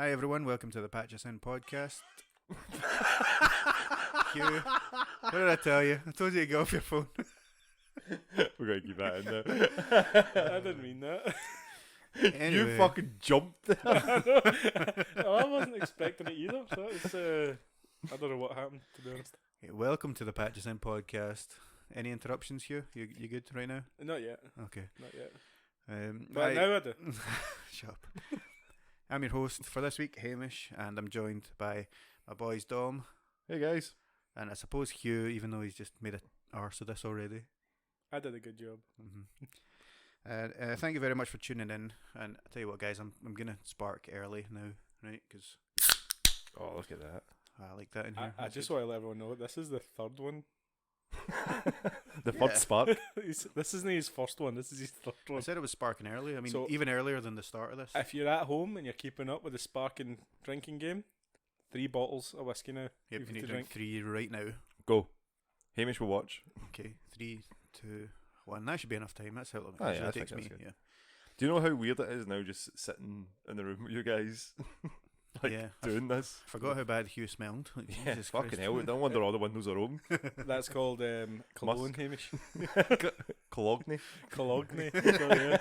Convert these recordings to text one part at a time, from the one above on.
Hi everyone, welcome to the Patchlings podcast. Hugh, what did I tell you? I told you to get off your phone. We're going to keep that in there. I didn't mean that. Anyway. You fucking jumped there. I wasn't expecting it either. So that was, I don't know what happened, to be honest. Okay, welcome to the Patchlings podcast. Any interruptions, Hugh? You good right now? Not yet. Okay. Not yet. But Now I do. Shut up. I'm your host for this week, Hamish, and I'm joined by my boys Dom Hey guys. and I suppose Hugh, even though he's just made an arse of this already. I did a good job. Thank you very much for tuning in. And I tell you what, guys, I'm gonna spark early now, right? Because Oh, look at that. I like that in here. I just want to let everyone know this is the third one. The Yeah. third spark. This isn't his first one. This is his third I one. said it was sparking early. I mean, So- even earlier than the start of this. If you're at home and you're keeping up with the sparking drinking game, 3 bottles of whiskey now. Yep, You've you need to to drink 3 right now. Go. Hamish will watch. Okay, 3, 2, 1. That should be enough time. That's how long Oh, it yeah, I takes think me. that's good. Yeah. Do you know how weird it is now just sitting in the room with you guys? Like, Yeah. doing this? Forgot how bad Hugh smelled. Like, Yeah, Jesus fucking Christ. hell. No wonder all the windows are open. That's called cologne, Hamish. Cologne. Cologne. So, yeah.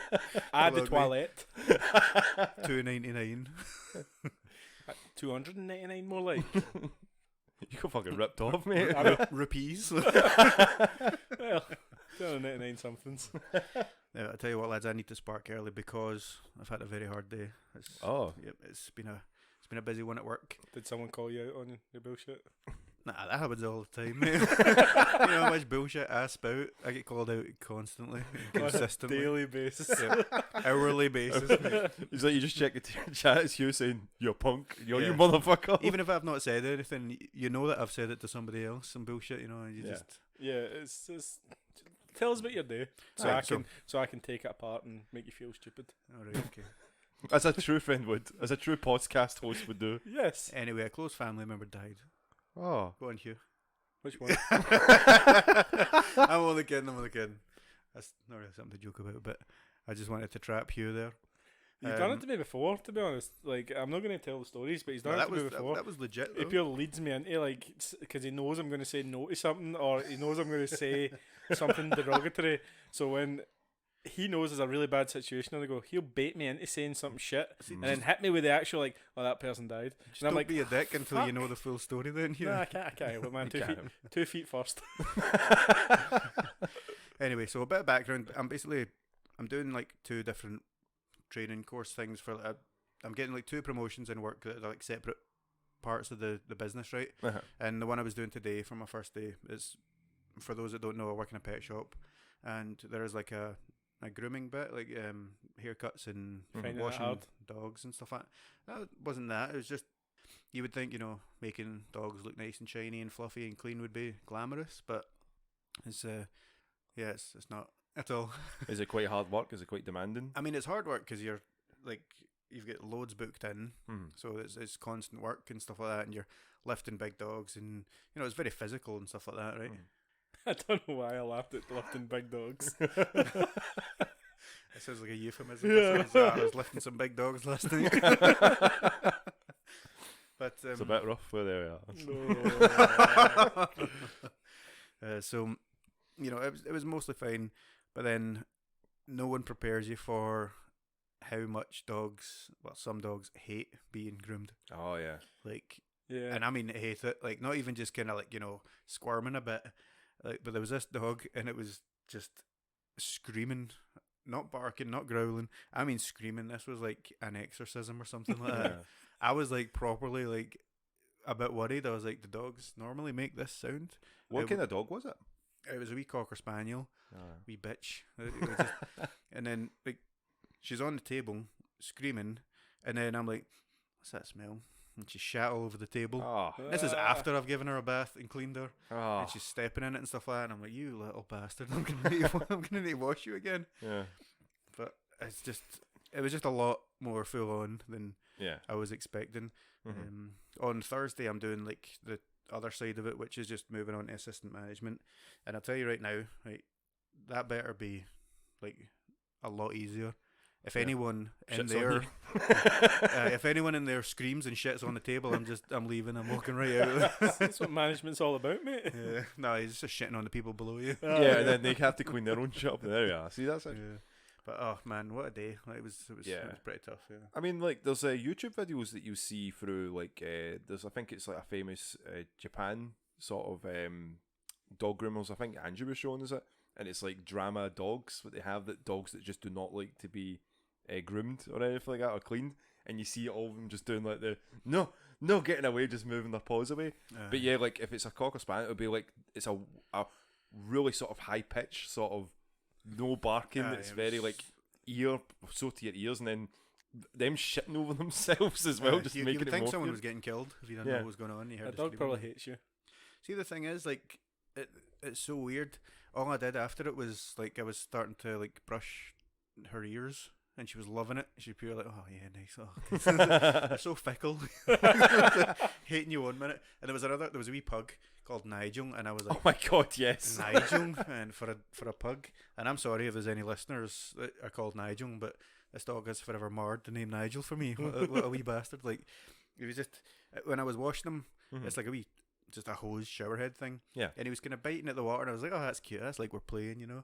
Add the Cologne. toilette. $2.99. 299 more like. You got fucking ripped off, mate. Rupees. Well, 299 somethings. Yeah, I tell you what, lads, I need to spark early because I've had a very hard day. Oh. Yep, it's been a busy one at work. Did someone call you out on your bullshit? Nah, that happens all the time, mate. You know how much bullshit I spout? I get called out constantly, consistently, Daily basis. Yeah. Hourly basis. Mate. It's like you just check the chat, it's you saying, you're punk, you're Yeah. you motherfucker. Even if I've not said anything, you know that I've said it to somebody else, some bullshit, you know, and you Yeah. just... Yeah, it's just tell us about your day, so Right, I can take it apart and make you feel stupid. Alright, okay. As a true friend would, as a true podcast host would do. Yes. Anyway, a close family member died. Oh. Go on, Hugh. Which one? I'm only kidding, That's not really something to joke about, but I just wanted to trap Hugh there. You've done it to me before, to be honest. Like, I'm not going to tell the stories, but he's done No, it to me before. that was legit, He though. purely leads me into, like, because he knows I'm going to say no to something, or he knows I'm going to say something derogatory. So when he knows there's a really bad situation, and I go, he'll bait me into saying something shit, and then hit me with the actual, like, oh, that person died. Just And I'm don't like, be a dick until you fuck. know the full story then, Hugh. nah, I can't help it, man. You 2 feet, can't. 2 feet first. Anyway, so a bit of background. I'm doing like 2 different training course things for. I'm getting like 2 promotions in work that are like separate parts of the business, right? Uh-huh. And the one I was doing today for my first day is, for those that don't know, I work in a pet shop, and there is like a grooming bit, like haircuts and Finding it washing hard. dogs and stuff like that. That wasn't that. It was just, you would think, you know, making dogs look nice and shiny and fluffy and clean would be glamorous, but it's it's not at all. Is it quite hard work? Is it quite demanding? I mean, it's hard work because you've got loads booked in, Hmm. so it's constant work and stuff like that, and you're lifting big dogs, and you know it's very physical and stuff like that, right? I don't know why I laughed at lifting big dogs. It sounds like a euphemism. Yeah. I was lifting some big dogs last night. But It's a bit rough, but there we are. No. so, you know, it was mostly fine, but then no one prepares you for how much some dogs hate being groomed. Oh, yeah. Like, Yeah. and I mean hate it. Like, not even just kind of like, you know, squirming a bit. Like, but there was this dog, and it was just screaming, not barking, not growling. I mean screaming. This was like an exorcism or something like that. Yeah. I was like properly like a bit worried. I was like, the dogs normally make this sound. What It kind of dog was it? It was a wee cocker spaniel, Ah. wee bitch. It was just, and then like she's on the table screaming, and then I'm like, what's that smell? And she shat all over the table. Oh. This is after I've given her a bath and cleaned her, Oh. and she's stepping in it and stuff like that. And I'm like, you little bastard! I'm gonna need to wash you again. Yeah. But it was just a lot more full on than Yeah. I was expecting. Mhm. On Thursday, I'm doing like the other side of it, which is just moving on to assistant management. And I'll tell you right now, right, that better be like a lot easier. If anyone in Shit's on there, you. if anyone in there screams and shits on the table, I'm leaving. I'm walking right out. That's what management's all about, mate. Yeah, no, he's just shitting on the people below you. Yeah, and then they have to clean their own shop. There we are. See, that's actually. Yeah. But oh man, what a day! Like, it was Yeah. pretty tough. Yeah. I mean, like, there's YouTube videos that you see through, like, there's, I think it's like a famous Japan sort of dog groomers. I think Andrew was showing us it, and it's like drama dogs, what they have, that dogs that just do not like to be groomed or anything like that, or cleaned, and you see all of them just doing like the no getting away, just moving their paws away. But yeah, like if it's a cocker spaniel, it'll be like it's a really sort of high pitch, sort of no barking. It's very like ear so to your ears, and then them shitting over themselves as well, just you making would it think more someone fear. was getting killed if you didn't know what was going on. You heard A the dog screaming. probably hates you. See, the thing is, like, it's so weird. All I did after it was like I was starting to like brush her ears, and she was loving it. She'd be like, "Oh yeah, nice." Oh, they're so fickle, hating you 1 minute. And there was a wee pug called Nigel, and I was like, Oh my god, yes. Nigel, and for a pug. And I'm sorry if there's any listeners that are called Nigel, but this dog has forever marred the name Nigel for me. What a wee bastard! Like, it was just when I was washing him, it's like just a hose shower head thing. Yeah. And he was kind of biting at the water, and I was like, oh, that's cute. That's like we're playing, you know.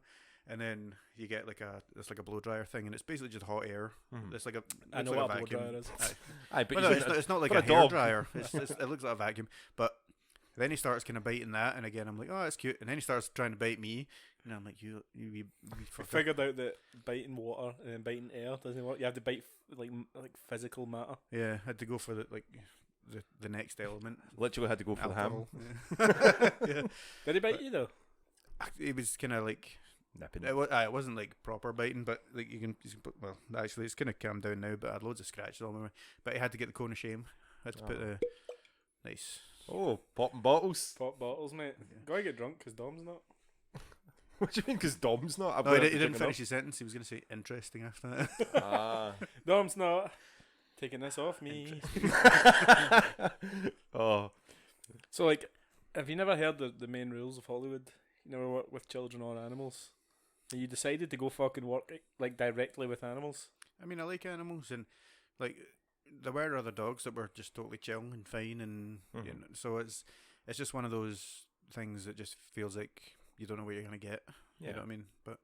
And then you get it's like a blow dryer thing, and it's basically just hot air. It's like I know like what a a blow vacuum. dryer is. Aye, but Well, you no, shouldn't- it's not like for a hair dog. dryer. It looks like a vacuum. But then he starts kind of biting that, and again I'm like, oh, that's cute. And then he starts trying to bite me, and I'm like, you I fucker. figured out that biting water and then biting air doesn't work. You have to bite like physical matter. Yeah, I had to go for the next element. Literally had to go for Alcohol. the ham. Yeah. Did he bite you though? It was kind of like Nipping. it wasn't like proper biting, but like you can put, well, actually it's kind of calmed down now, but I had loads of scratches on me. But I had to get the cone of shame. I had to put the nice. Oh, popping bottles. Pop bottles, mate. Gotta get drunk because Dom's not. What do you mean? Because Dom's not. No, he didn't finish his sentence. He was going to say interesting after that. Ah. Dom's not taking this off me. Oh. So, like, have you never heard the main rules of Hollywood? You never work with children or animals? And you decided to go fucking work like directly with animals? I mean, I like animals, and like there were other dogs that were just totally chill and fine, and you know, so it's just one of those things that just feels like you don't know what you're gonna get. Yeah. You know what I mean? But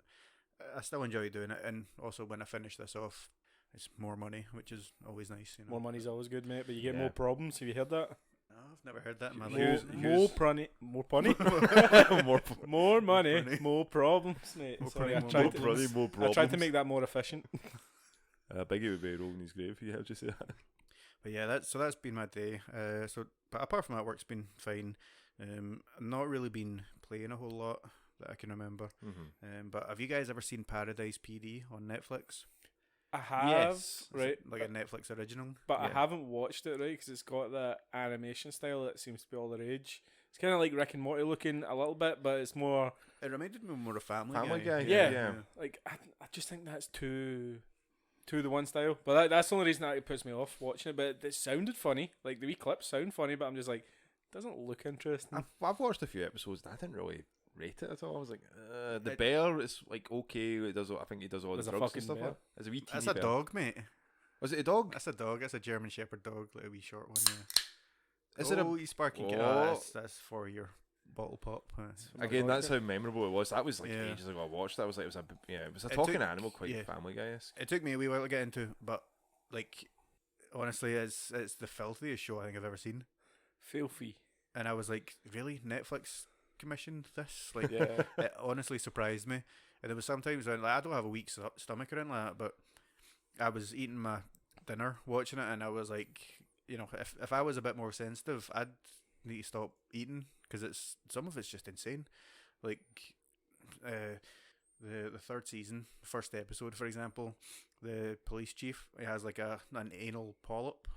I still enjoy doing it, and also when I finish this off, it's more money, which is always nice. You know? More money's always good, mate, but you get Yeah. more problems. Have you heard that? No, I've never heard that in my Hughes- life. More punny, more punny, more, more money, punny. more problems, mate. More Sorry, punny, I more tried to, money, more I problems. tried to make that more efficient. Biggie would be rolling his grave. You have to say that. But yeah, that's been my day. But apart from that, work's been fine. I've not really been playing a whole lot that I can remember. But have you guys ever seen Paradise PD on Netflix? I have, Yes. right, Like a Netflix original. but I Yeah. haven't watched it, right, because it's got that animation style that seems to be all the rage. It's kind of like Rick and Morty looking a little bit, but it's more It reminded me more of Family Family Guy. Guy, Yeah. yeah. like I just think that's too the one style. But that's the only reason that it puts me off watching it. But it sounded funny, like the wee clips sound funny, but I'm just like, it doesn't look interesting. I've watched a few episodes and I didn't really rate it at all. I was like, the It- bear is like okay. It does. I think he does all There's the a drugs fucking and stuff. bear. Like that. There's a wee teeny That's a bear. dog, mate. Was it a dog? That's a dog. That's a German Shepherd dog, like a wee short one. Yeah. Is it a? you sparking? Oh. That's for your bottle pop. Again, that's how memorable it was. That was like Yeah. ages ago. I watched that. It was like it was a It talking took- animal, quite yeah. Family Guy-esque. It took me a wee while to get into, but like honestly, it's the filthiest show I think I've ever seen. Filthy. And I was like, really? Netflix commissioned this? Like, Yeah. it honestly surprised me. And there was sometimes when like, I don't have a weak stomach or anything like that, but I was eating my dinner watching it, and I was like, you know, if I was a bit more sensitive, I'd need to stop eating because some of it's just insane. Like the third season, first episode, for example, the police chief, he has like an anal polyp,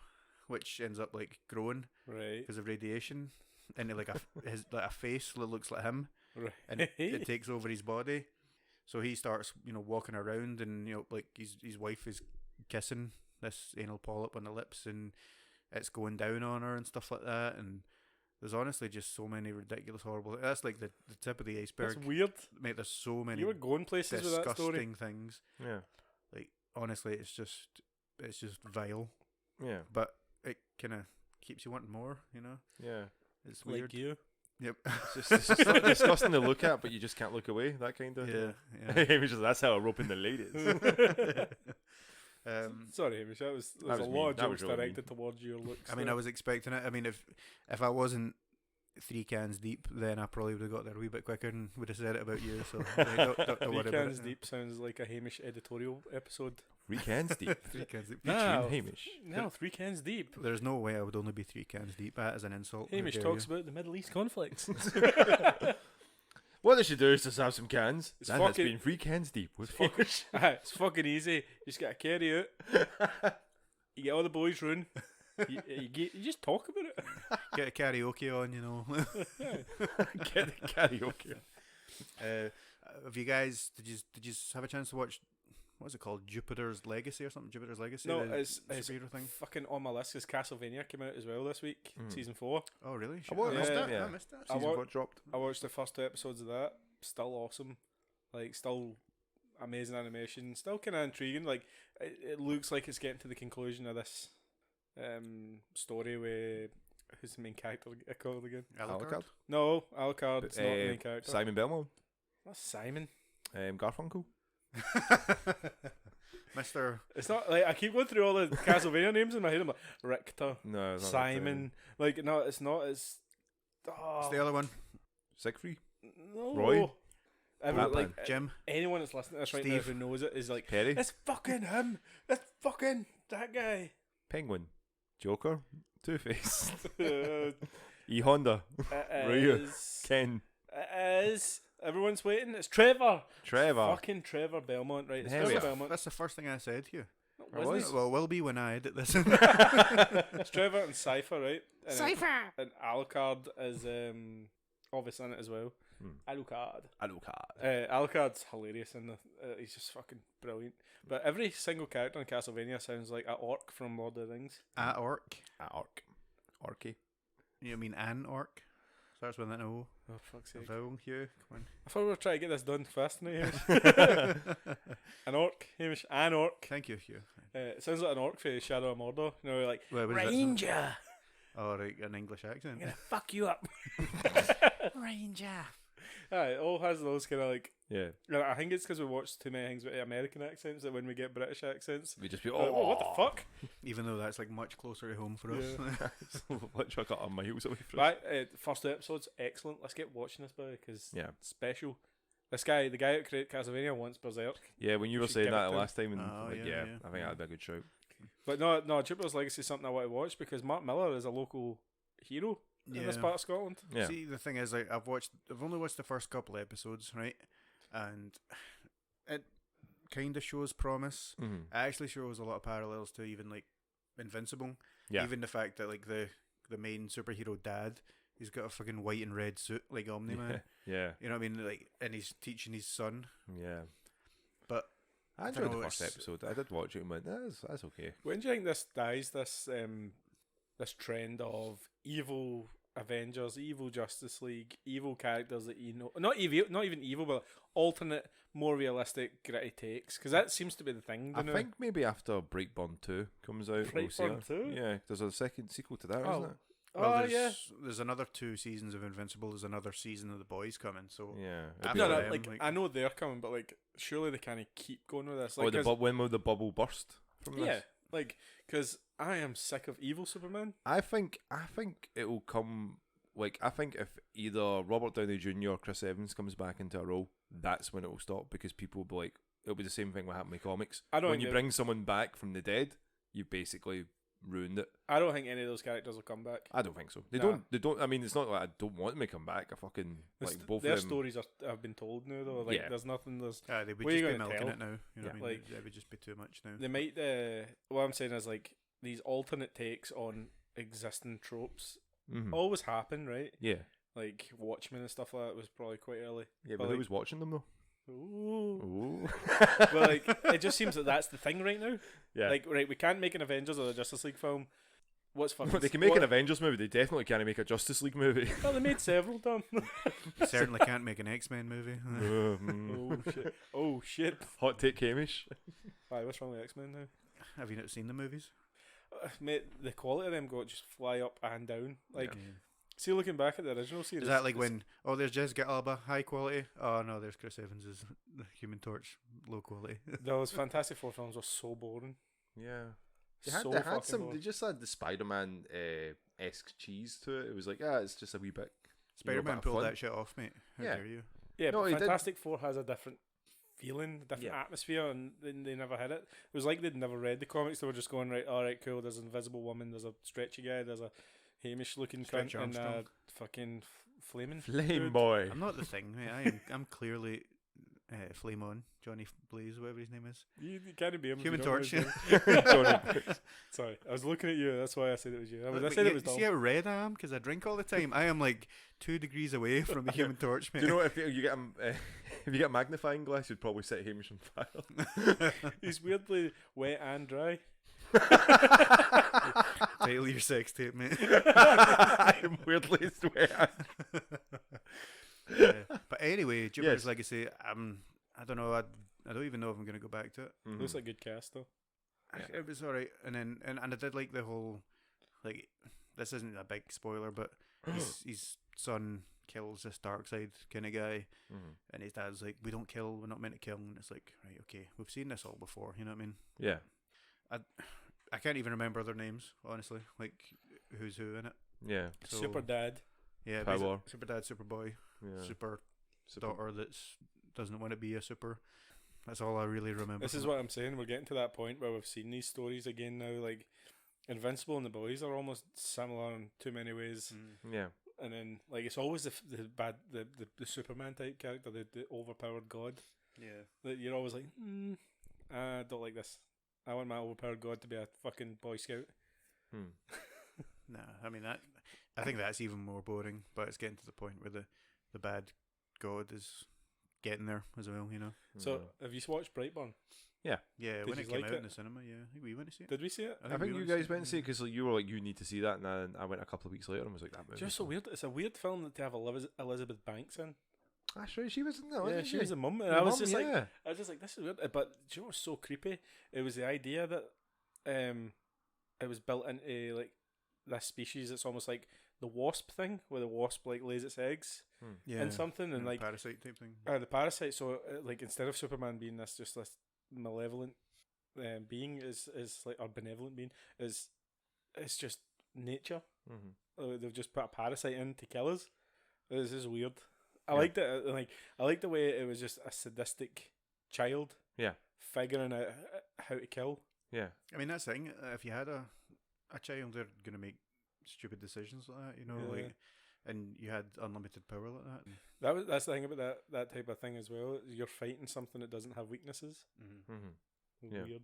which ends up like growing Right. because of radiation into like a face that looks like him, Right. and it takes over his body. So he starts, you know, walking around, and you know, like his wife is kissing this anal polyp on the lips, and it's going down on her and stuff like that. And there's honestly just so many ridiculous, horrible. That's like the tip of the iceberg. That's weird. Mate, there's so many You were going places with that story. disgusting things. Yeah. Like honestly, it's just vile. Yeah. But it kind of keeps you wanting more. Yeah. It's weird. Like you. Yep. It's just like disgusting to look at, but you just can't look away. That kind of. Yeah. Hamish, that's how a rope in the ladies. Sorry, Hamish. There's was a mean. lot of That was jokes really directed towards your looks. I mean, I was expecting it. I mean, if I wasn't 3 cans deep, then I probably would have got there a wee bit quicker and would have said it about you. So don't worry Three about cans it. deep sounds like a Hamish editorial episode. 3 cans deep. 3 cans deep. No. Hamish. No, 3 cans deep. There's no way I would only be 3 cans deep. That is an insult. How Hamish dare talks you. about the Middle East conflicts. What they should do is just have some cans. It's That has fucking- been 3 cans deep with Hamish. It's fucking easy. You just gotta carry out. You get all the boys round. You just talk about it. Get a karaoke on, Get the karaoke. Have you guys? Did you have a chance to watch? What's it called? Jupiter's Legacy or something? Jupiter's Legacy. No, the it's superhero thing. fucking on my list because Castlevania came out as well this week, season 4. Oh really? Shit, wa- I missed yeah, that. yeah. I missed that. I Season wa- 4 dropped. I watched the first 2 episodes of that. Still awesome. Like, still amazing animation. Still kind of intriguing. Like, it looks like it's getting to the conclusion of this story where who's the main character called again? Alucard. No, Alucard's not the main character. Simon Belmont. That's Simon. Garfunkel. Mr. It's not like I keep going through all the Castlevania names in my head. I'm like Richter, No, it's not Simon. Like, no, it's not. It's What's the other one? Siegfried. no. Roy? Everyone, Batman. like Jim. anyone that's listening to this right now Steve. who knows it is like, Perry. it's fucking him. It's fucking that guy. Penguin. Joker. Two-Face. It E. Honda. Ryu. is. Ken. It is. Everyone's waiting. It's Trevor. Trevor. Fucking Trevor Belmont, right? It's There Trevor we are. Belmont. That's the first thing I said here. Wasn't was. it? Well, will be when I edit this. It's Trevor and Cypher, right? And Cypher. And Alucard is obviously in it as well. Alucard. Alucard's hilarious and he's just fucking brilliant. But every single character in Castlevania sounds like an orc from Lord of the Rings. A orc. Orc. Orky. You mean an orc? Starts with an O. Oh, fuck's sake. Vowel, Hugh. Come I thought we were trying to get this done fast tonight. on. An orc, Hamish. An orc. Thank you, Hugh. It sounds like an orc for Shadow of Mordor. You know, like, Wait, what is that? Ranger. Oh, right, an English accent. I'm gonna fuck you up. Ranger. It all has those kind of like. Yeah. I think it's because we watch too many things with American accents that when we get British accents, We just be, we're like, what the fuck? Even though that's like much closer to home for us. Literally a couple of miles away from Right, first 2 episodes, excellent. Let's get watching this, boy, because Yeah. it's special. This guy, the guy who created Castlevania, wants Berserk. Yeah, when you We were should saying give that it to last time, and Oh, like, yeah, yeah, yeah. I think that'd be a good shout. But no, Jupiter's Legacy is something I want to watch because Mark Miller is a local hero in this part of Scotland. Yeah. See, the thing is, like, I've only watched the first couple of episodes, right? And it kind of shows promise. Mm-hmm. It actually shows a lot of parallels to even like Invincible. Yeah. Even the fact that like the main superhero dad, he's got a fucking white and red suit like Omni Man. Yeah. You know what I mean? Like, and he's teaching his son. Yeah. But I don't enjoyed know, the first it's- episode. I did watch it and went, that's okay. When do you think this dies? This trend of evil Avengers, evil Justice League, evil characters that not even evil, but alternate, more realistic, gritty takes. Because that seems to be the thing. I don't think maybe after Breakburn 2 comes out, we'll see Brightburn it. 2? Yeah, there's a second sequel to that, Oh. isn't it? well, yeah. there's another 2 seasons of Invincible. There's another season of The Boys coming. So Yeah. After It'd be No, them, no, like, like- I know they're coming, but like surely they can't keep going with this. oh, Like, when will the bubble burst from this? yeah, like because I am sick of evil Superman. I think it will come. Like, I think if either Robert Downey Jr. or Chris Evans comes back into a role, that's when it will stop, because people will be like, it'll be the same thing what happened with comics. I don't When think you bring someone back from the dead, you've basically ruined it. I don't think any of those characters will come back. I don't think so. They Nah. don't. I mean, it's not like I don't want them to come back. I fucking like both Their of them. stories have been told now though. Like Yeah. there's nothing. They they would What are just you be gonna milking tell? it now. You know what I mean? Like- It would just be too much now. They might. What I'm saying is like these alternate takes on existing tropes Mhm. always happen, right? Yeah, Like Watchmen and stuff like that was probably quite early. yeah, But but who like- was watching them though? Ooh. Ooh. But like it just seems that that's the thing right now. Yeah. Like right, we can't make an Avengers or a Justice League film. What's fucking? They can make an Avengers movie. They definitely can't make a Justice League movie. Well, they made several, Tom. Certainly can't make an X-Men movie. Mm. Oh shit! Oh shit! Hot take, Hamish. Aye, what's wrong with X-Men now? Have you not seen the movies? Mate, the quality of them got just fly up and down. Like, Yeah. see, looking back at the original series, Is that like it's- when there's Jessica Alba, high quality? Oh no, there's Chris Evans as the Human Torch, low quality. those Fantastic Four films were so boring. Yeah. So They had fucking some. boring. They just had the Spider-Man esque cheese to it. It was like, it's just a wee bit. Spider-Man bit of pulled fun. that shit off, mate. How Yeah. dare you? Yeah, No, but he did. Fantastic Four has a different feeling, different Yeah. atmosphere, and they never had it. It was like they'd never read the comics. They were just going, right, all right, cool. There's an Invisible Woman. There's a stretchy guy. There's a Hamish looking Stretch cunt and a Armstrong. fucking flaming Flame dude. boy. I'm not the thing, mate. I'm clearly Flame On, Johnny Blaze, whatever his name is. You can't be him. if Human you don't know Torch. his name. Johnny. Sorry, I was looking at you. That's why I said it was you. I But said you it was Dom. see how red I am because I drink all the time. I am like 2 degrees away from the Human Torch, mate. Do you know what, if you get if you get a magnifying glass, you'd probably set Hamish on fire. He's weirdly wet and dry. Title your sex tape, mate. I'm weirdly sweat. Yeah. But anyway, Jupiter's Yes. Legacy. I don't know. I don't even know if I'm gonna go back to it. Looks like a good cast though. Yeah. It was alright, and then and I did like the whole like this isn't a big spoiler, but his son kills this dark side kind of guy, and his dad's like, "We don't kill. We're not meant to kill." And it's like, right, okay, we've seen this all before. You know what I mean? Yeah. I can't even remember their names, honestly. Like who's who in it. Yeah. So, Super dad. Yeah, Power. basic- Super Dad, Super Boy, Yeah. Super Daughter that's doesn't want to be a super. That's all I really remember. This is from what I'm saying. We're getting to that point where we've seen these stories again now. Like Invincible and the Boys are almost similar in too many ways. it. Yeah. And then like it's always the Superman type character, the overpowered god. Yeah. That you're always like, I don't like this. I want my overpowered god to be a fucking Boy Scout. Nah, I mean that. I think that's even more boring. But it's getting to the point where the bad god is getting there as well. You know. So have you watched Brightburn? Yeah, Did when you it came like out it? in the cinema. Yeah, I think we went to see it. Did we see it? I think we you to guys see went to see it because you were like, you need to see that, and then I went a couple of weeks later and was like, that movie. Just so weird. It's a weird film to have Elizabeth Banks in. That's right, she was in that. Yeah, wasn't she was a mum, and The I was mum, just like, yeah. this is weird. But do you know what's so creepy? It was the idea that it was built into like this species. It's almost like the wasp thing, where the wasp like lays its eggs Yeah, in something, and like parasite type thing. the parasite. So like instead of Superman being this malevolent being, is like or benevolent being, it's just nature. They've just put a parasite in to kill us. This is weird. I Yeah. liked it. Like I liked the way it was just a sadistic child. Yeah. Figuring out how to kill. Yeah. I mean, that's the thing. If you had a child, they're gonna make stupid decisions like that. You know, Yeah. like, and you had unlimited power like that. That's the thing about that type of thing as well. You're fighting something that doesn't have weaknesses. Yeah. Weird.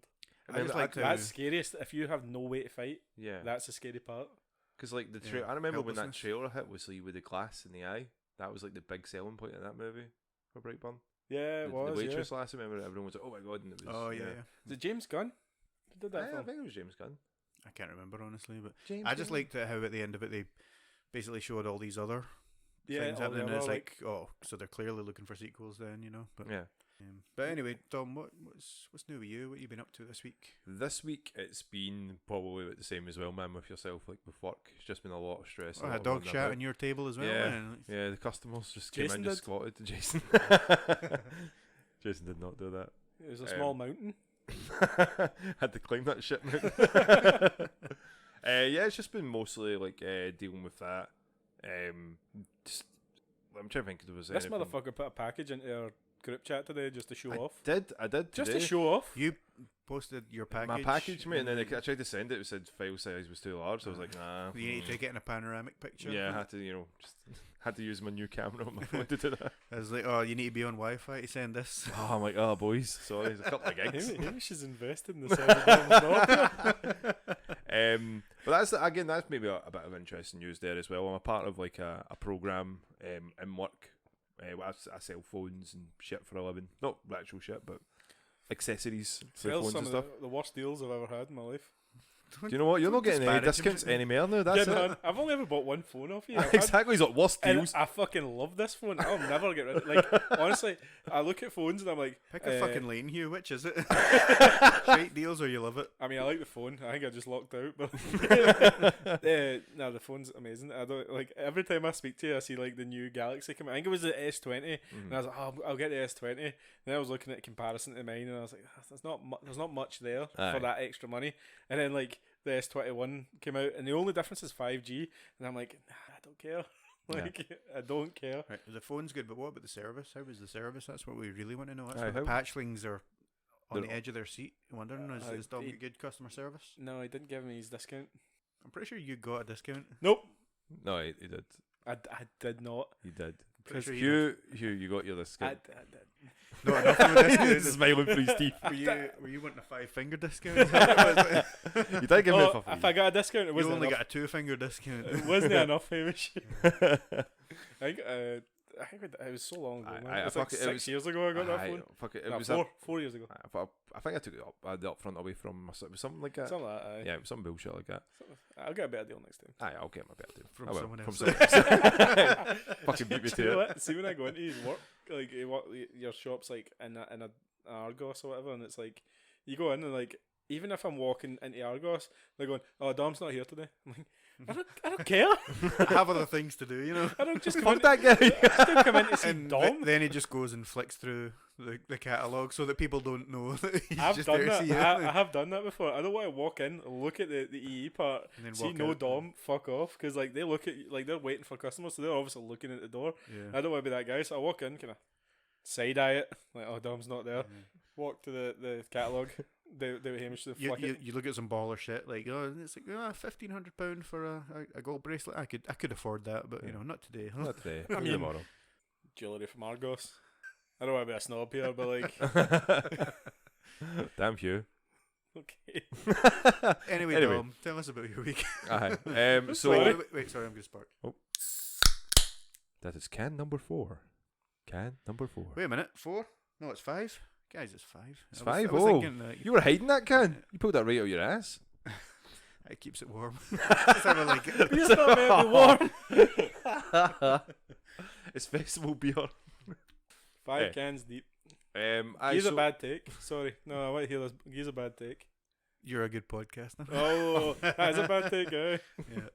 I just like to. That's scariest. If you have no way to fight, Yeah. that's the scary part. Because like Yeah, I remember when that helplessness. trailer hit was like with the glass in the eye. That was like the big selling point of that movie for Brightburn. Yeah, it The was. waitress Yeah. lass, I remember everyone was like, "Oh my god!" And it was. Oh yeah, Is it James Gunn? Who did that I film? think it was James Gunn. I can't remember honestly, but James I just Gunn. liked how at the end of it they basically showed all these other Yeah, things all the happening. And other, it's like, oh, so they're clearly looking for sequels then, you know. But Yeah. but anyway, Dom, what's new with you? What you been up to this week? This week it's been probably about the same as well, man. With yourself, like with work, it's just been a lot of stress. Oh, a lot dog of running shat about. on your table as well. Yeah. man. Yeah, the customers just Jason came in, just did? squatted. Jason. Jason did not do that. It was a small mountain. Had to climb that shit. Man. Yeah, it's just been mostly like dealing with that. Just, I'm trying to think if there was This anything. motherfucker put a package into our group chat today just to show off. I did Just today. to show off. You posted your package. My package, mate, and then I tried to send it. It said file size was too large. So I was like, nah. You need to take it in a panoramic picture. Yeah, I had to, just had to use my new camera on my phone to do that. I was like, oh, you need to be on Wi-Fi to send this. Oh, I'm like, oh, boys, sorry, there's a couple of gigs. Hamish is invested in the sound. But that's maybe a bit of interesting news there as well. I'm a part of like a program in work. Where I sell phones and shit for a living. Not actual shit, but accessories for Sells phones some and of stuff. the worst deals I've ever had in my life. Do you know what? You're not getting any disparage him. discounts anymore now. That's Yeah, it. man, I've only ever bought one phone off you. I've had- Exactly. He's like, worst and deals. I fucking love this phone. I'll never get rid of it. Like, honestly, I look at phones and I'm like, Pick a fucking lane, Hugh. Which is it? Straight deals or you love it? I mean, I like the phone. I think I just locked out, but no, the phone's amazing. I don't like every time I speak to you, I see like the new Galaxy come out. I think it was the S20, and I was like, oh, I'll get the S20. Then I was looking at comparison to mine, and I was like, there's not much there for that extra money. And then like the S21 came out, and the only difference is 5G, and I'm like, nah, I don't care. Like, I don't care. Right, the phone's good, but what about the service? How was the service? That's what we really want to know. That's Aye, what the how- Patchlings are on the They're- edge of their seat, wondering is Dom get good customer service? No, he didn't give me his discount. I'm pretty sure you got a discount. Nope, No, he did. I did not. He did. Pretty sure you Hugh, you got your I discount. did. Not enough of a discount. He's smiling through his teeth. Were you wanting a 5-finger discount? You did give me Oh, it for free. if I got a discount, it You wasn't only enough. got a 2-finger discount. It wasn't enough, Hamish. I think it was so long ago. Aye, man. aye, It's fuck like it, it 6 was- years ago I got that Aye, phone. fuck it. It No, was four years ago. I think I took the upfront away from myself. It was something like that. Something like that. Aye. Yeah, it was some bullshit like that. I'll get a better deal next time. Aye, I'll get my better deal. From I will. someone else. From someone else. Fucking beat me Do you know to it. what? See when I go into his work, like your shop's like in a Argos or whatever, and it's like you go in and like even if I'm walking into Argos, they're going, "Oh, Dom's not here today." I'm like, I don't care. I have other things to do, you know. I don't just come Fuck in. that guy. I just don't come in to see And Dom. then he just goes and flicks through the catalogue so that people don't know that he's I've just done there to that. see you. I have done that before. I don't want to walk in, look at the EE part, And then see walk no out. Dom, fuck off, because like they look at like they're waiting for customers, so they're obviously looking at the door. Yeah. I don't want to be that guy, so I walk in, kind of side eye it, like, oh, Dom's not there. Walk to the catalogue, do Hamish the You, flick you, it. you look at some baller shit like, oh, it's like £1,500 for a gold bracelet. I could afford that, but you know, not today. Huh? Not today. I mean- Tomorrow. Jewellery from Argos. I don't want to be a snob here, but like, Damn Hugh. okay. Anyway, Anyway. Dom, tell us about your week. Aye. So wait, sorry, I'm gonna spark. that is can number 4. Can number 4. Wait a minute, 4? No, it's 5. Guys, it's 5. It's I was 5? Oh. thinking, You were hiding that can. You pulled that right out your ass. it keeps it warm. Just have a, like, Beer's not meant to be warm. It's festival beer. 5 Yeah. cans deep. Aye, He's a so- bad take. Sorry, no, I want to hear this. He's a bad take. you're a good podcaster. Oh, that is a bad take, eh? Yeah.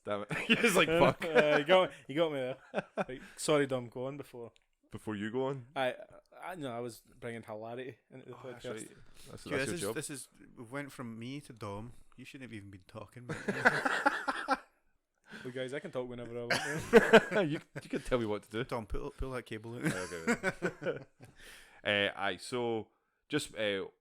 Damn it. He was like, fuck. You got me there. Like, sorry, Dom, go on before. Before you go on. I was bringing hilarity into the Oh, podcast. actually, that's Hugh, your job. this is we went from me to Dom. You shouldn't have even been talking. But Well, guys, I can talk whenever I want. you can tell me what to do. Dom, pull that cable out. Okay. Aye, so just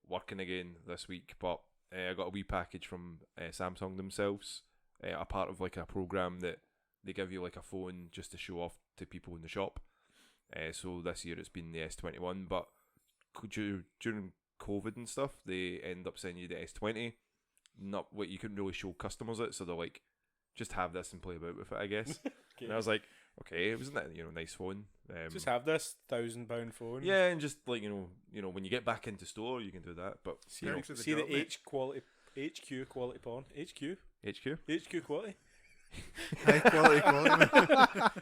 working again this week, but I got a wee package from Samsung themselves, a part of like a program that they give you like a phone just to show off to people in the shop. So this year it's been the S21, but during COVID and stuff, they end up sending you the S20. Not what you couldn't really show customers it, so they're like, just have this and play about with it, I guess. Okay. And I was like, okay, it wasn't that nice phone. Just have this £1,000 phone. Yeah, and just like you know, when you get back into store, you can do that. But See, you know, Thanks for the see drop, the mate. HQ quality porn. HQ. HQ quality. High quality.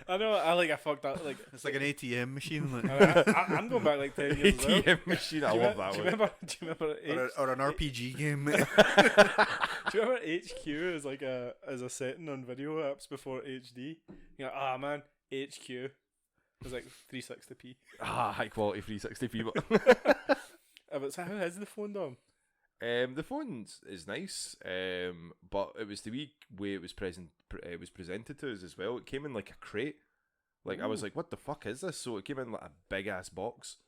I know. I fucked up. Like It's like an ATM machine. Like. I'm going back like 10 years as well. ATM machine. I love that Do you one. remember or an RPG game. Do you remember HQ as like as a setting on video apps before HD? You're like, ah man, HQ. It was like 360p. High quality 360p. But so how is the phone, Dom? The phone is nice, but it was the way it was presented to us as well. It came in like a crate. Like I was like, what the fuck is this? So it came in like a big ass box,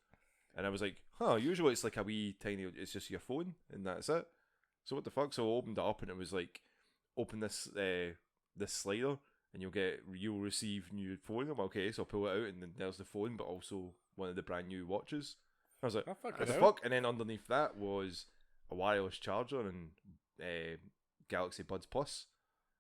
and I was like, huh. Usually it's like a wee tiny. It's just your phone, and that's it. So what the fuck? So I opened it up, and it was like, open this this slider, and you'll receive new phone. I'm like, okay, so I'll pull it out, and then there's the phone, but also one of the brand new watches. I was like, Oh, fuck what the it fuck? And then underneath that was a wireless charger and Galaxy Buds Plus.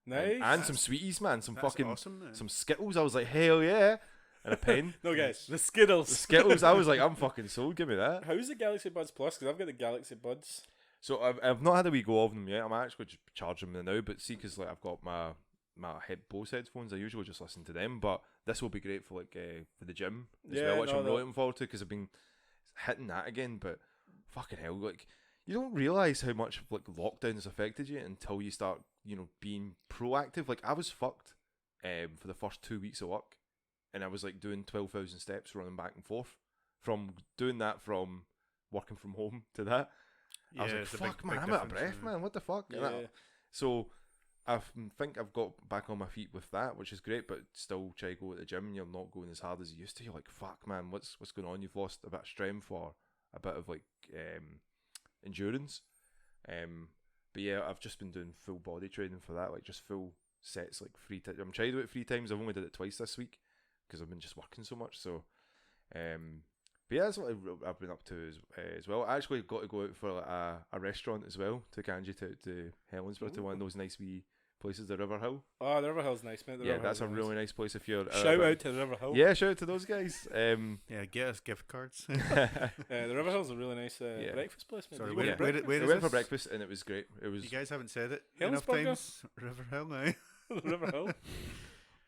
Nice. And some sweeties, man. Some That's fucking awesome. Man. some Skittles. I was like, hell yeah. And a pen. No, guys, the The Skittles. Skittles. I was like, I'm fucking sold. Give me that. How's the Galaxy Buds Plus? Because I've got the Galaxy Buds. So I've not had a wee go of them yet. I'm actually just charging them now, but see, because like I've got my Bose headphones, I usually just listen to them. But this will be great for like for the gym as well, which I'm really looking forward to, because I've been hitting that again. But fucking hell, like you don't realise how much like lockdown has affected you until you start, being proactive. Like I was fucked for the first 2 weeks of work, and I was like doing 12,000 steps running back and forth. From doing that, from working from home to that, I was like, fuck, man, I'm out of breath, man. What the fuck? Yeah. So I think I've got back on my feet with that, which is great, but still try to go to the gym and you're not going as hard as you used to. You're like, fuck, man, what's going on? You've lost a bit of strength or a bit of like endurance. But yeah, I've just been doing full body training for that, like just full sets, like 3 times. I'm trying to do it 3 times. I've only did it twice this week because I've been just working so much. So, but yeah, that's what I've been up to as well. I actually got to go out for like a restaurant as well. Took Angie to Helensburgh to one of those nice wee places, the River Hill. Oh, the River Hill's nice, mate. That's a really nice place if you're... Shout out to the River Hill. Yeah, shout out to those guys. Yeah, get us gift cards. The River Hill's a really nice breakfast place, mate. Sorry, Did you go where to is we went for breakfast and it was great. It was... You guys haven't said it Helensburgh? enough times. River Hill now. the River Hill.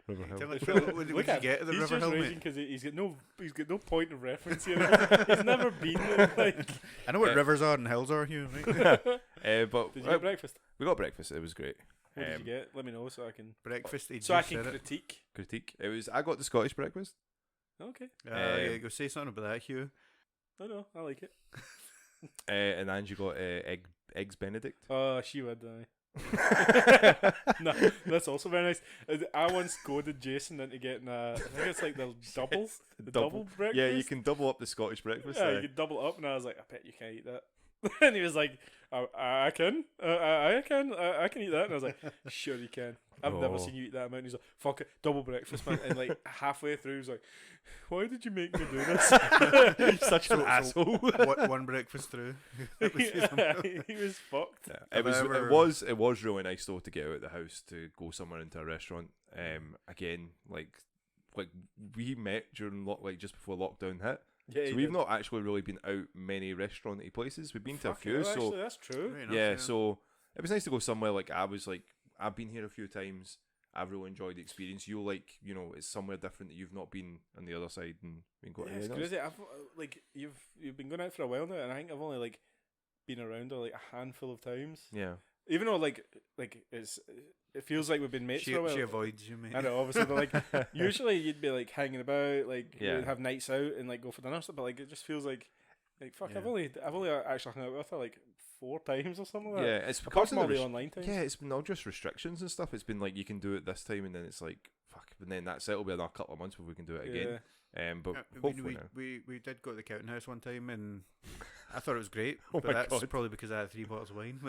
River Hill. Tell me, Phil, what did you get at the He's River just Hill, raging mate? because he's got no point of reference here. He's never been there. Like, I know what rivers are and hills are, Hugh, right? but did you get breakfast? we got breakfast. It was great. What did you get? Let me know so I can Breakfast, he so I just can said it. critique. It was... I got the Scottish breakfast. Okay. Yeah, go say something about that, Hugh. No, I like it. And Angie got eggs Benedict. Oh, she would. No, that's also very nice. I once goaded Jason into getting I think it's like the double, double breakfast. Yeah, you can double up the Scottish breakfast. Yeah, you can double it up, and I was like, I bet you can't eat that. And he was like, I can eat that, and I was like, sure you can. I've never seen you eat that amount. And he's like, fuck it, double breakfast, man. And like halfway through, he's like, why did you make me do this? You're such an asshole. One breakfast through. He was fucked. Yeah. It was really nice though to get out of the house to go somewhere into a restaurant. Again, like we met during just before lockdown hit. Yeah, so we've not actually really been out many restauranty places. We've been to a few. So actually, that's true. Yeah, so it was nice to go somewhere like I've been here a few times. I've really enjoyed the experience. You it's somewhere different that you've not been on the other side and been going. Yeah, it's crazy. I've you've been going out for a while now, and I think I've only been around her a handful of times. Yeah. Even though it feels like we've been mates for a while. She avoids you, mate. I know, obviously, but usually you'd be hanging about, Yeah. you'd have nights out and go for dinner stuff. But it just feels like fuck. Yeah. I've only actually hung out with her 4 times or something like that. Yeah, it's Apart because from of all the the online times. Yeah, it's been not just restrictions and stuff. It's been you can do it this time, and then it's fuck, and then that's it. It'll be another couple of months before we can do it again. But hopefully now. we did go to the Counting House one time, and I thought it was great. Oh but my that's God. probably because I had 3 bottles of wine.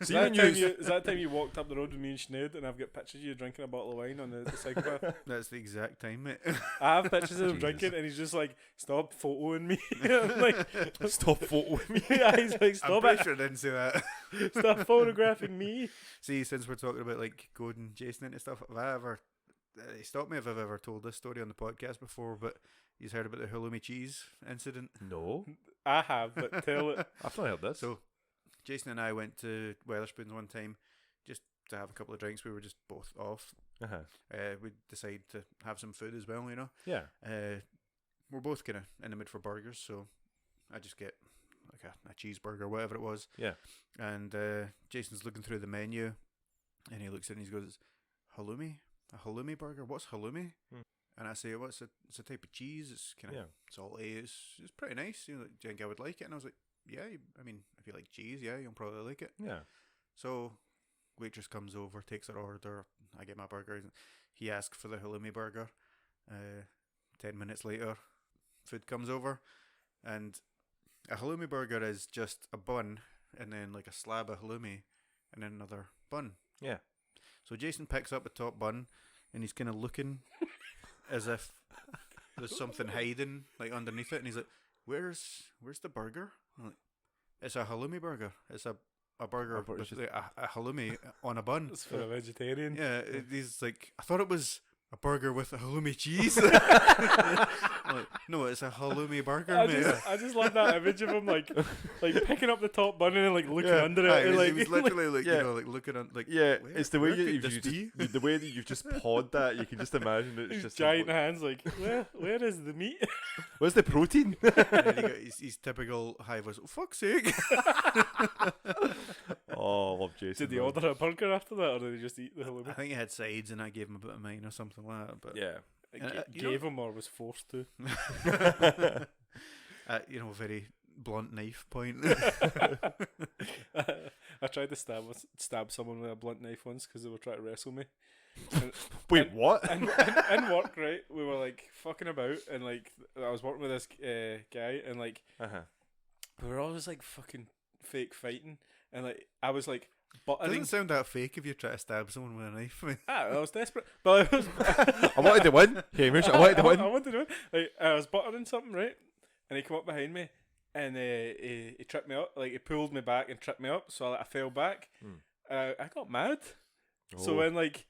Is that time you walked up the road with me and Sinead, and I've got pictures of you drinking a bottle of wine on the psychopath? That's the exact time, mate. I have pictures of him Jesus. drinking, and he's just stop photoing me. I'm Stop photoing me. yeah, he's like, I'm stop pretty it. sure I didn't say that. Stop photographing me. See, since we're talking about goading Jason into stuff, have I ever... stop me if I've ever told this story on the podcast before, but you've heard about the halloumi cheese incident? No, I have, but tell it. I've not heard this. So, Jason and I went to Weatherspoons one time just to have a couple of drinks. We were just both off. We decided to have some food as well, Yeah. We're both kind of in the mood for burgers, so I just get a cheeseburger, whatever it was. Yeah. And Jason's looking through the menu, and he looks at it and he goes, halloumi? A halloumi burger? What's halloumi? And I say, well, it's a type of cheese. It's kind of salty. It's pretty nice. Do you think I would like it? And I was like, yeah. I mean, if you like cheese, yeah, you'll probably like it. Yeah. So, waitress comes over, takes her order. I get my burger. He asked for the halloumi burger. 10 minutes later, food comes over, and a halloumi burger is just a bun and then a slab of halloumi and then another bun. Yeah. So Jason picks up the top bun and he's kind of looking as if there's something hiding underneath it, and he's like, "Where's the burger?" I'm like, "It's a halloumi burger. It's a burger with a halloumi on a bun." It's for a vegetarian. Yeah, he's like, "I thought it was a burger with a halloumi cheese." I'm Like, no, it's a halloumi burger, I mate. just love that image of him like picking up the top bun and like looking Yeah. under it. Aye, and, he was literally like, yeah. you know, like looking on, like, Yeah, where, it's the way where could you this be? the way that you've just pawed that. You can just imagine it's his just giant hands like, where is the meat? Where's the protein? And then he got his typical high voice. Oh, fuck's sake! Oh, I love Jason. Did they man. order a burger after that, or did they just eat the I halloumi? think he had sides, and I gave him a bit of mine or something like that. But Yeah. you know- Gave him or was forced to. you know, very blunt knife point. I tried to stab someone with a blunt knife once because they were trying to wrestle me. Wait, what? And in work, right, we were like fucking about, and like I was working with this guy, and like Uh-huh. we were always like fucking fake fighting, and like I was like buttering. Doesn't sound that fake if you try to stab someone with a knife. I was desperate, but I was. I wanted to win, Hamish. I wanted to I win. wanted to win. Like, I was buttering something, right, and he came up behind me, and he tripped me up. Like he pulled me back and tripped me up, so I fell back. I got mad. So when like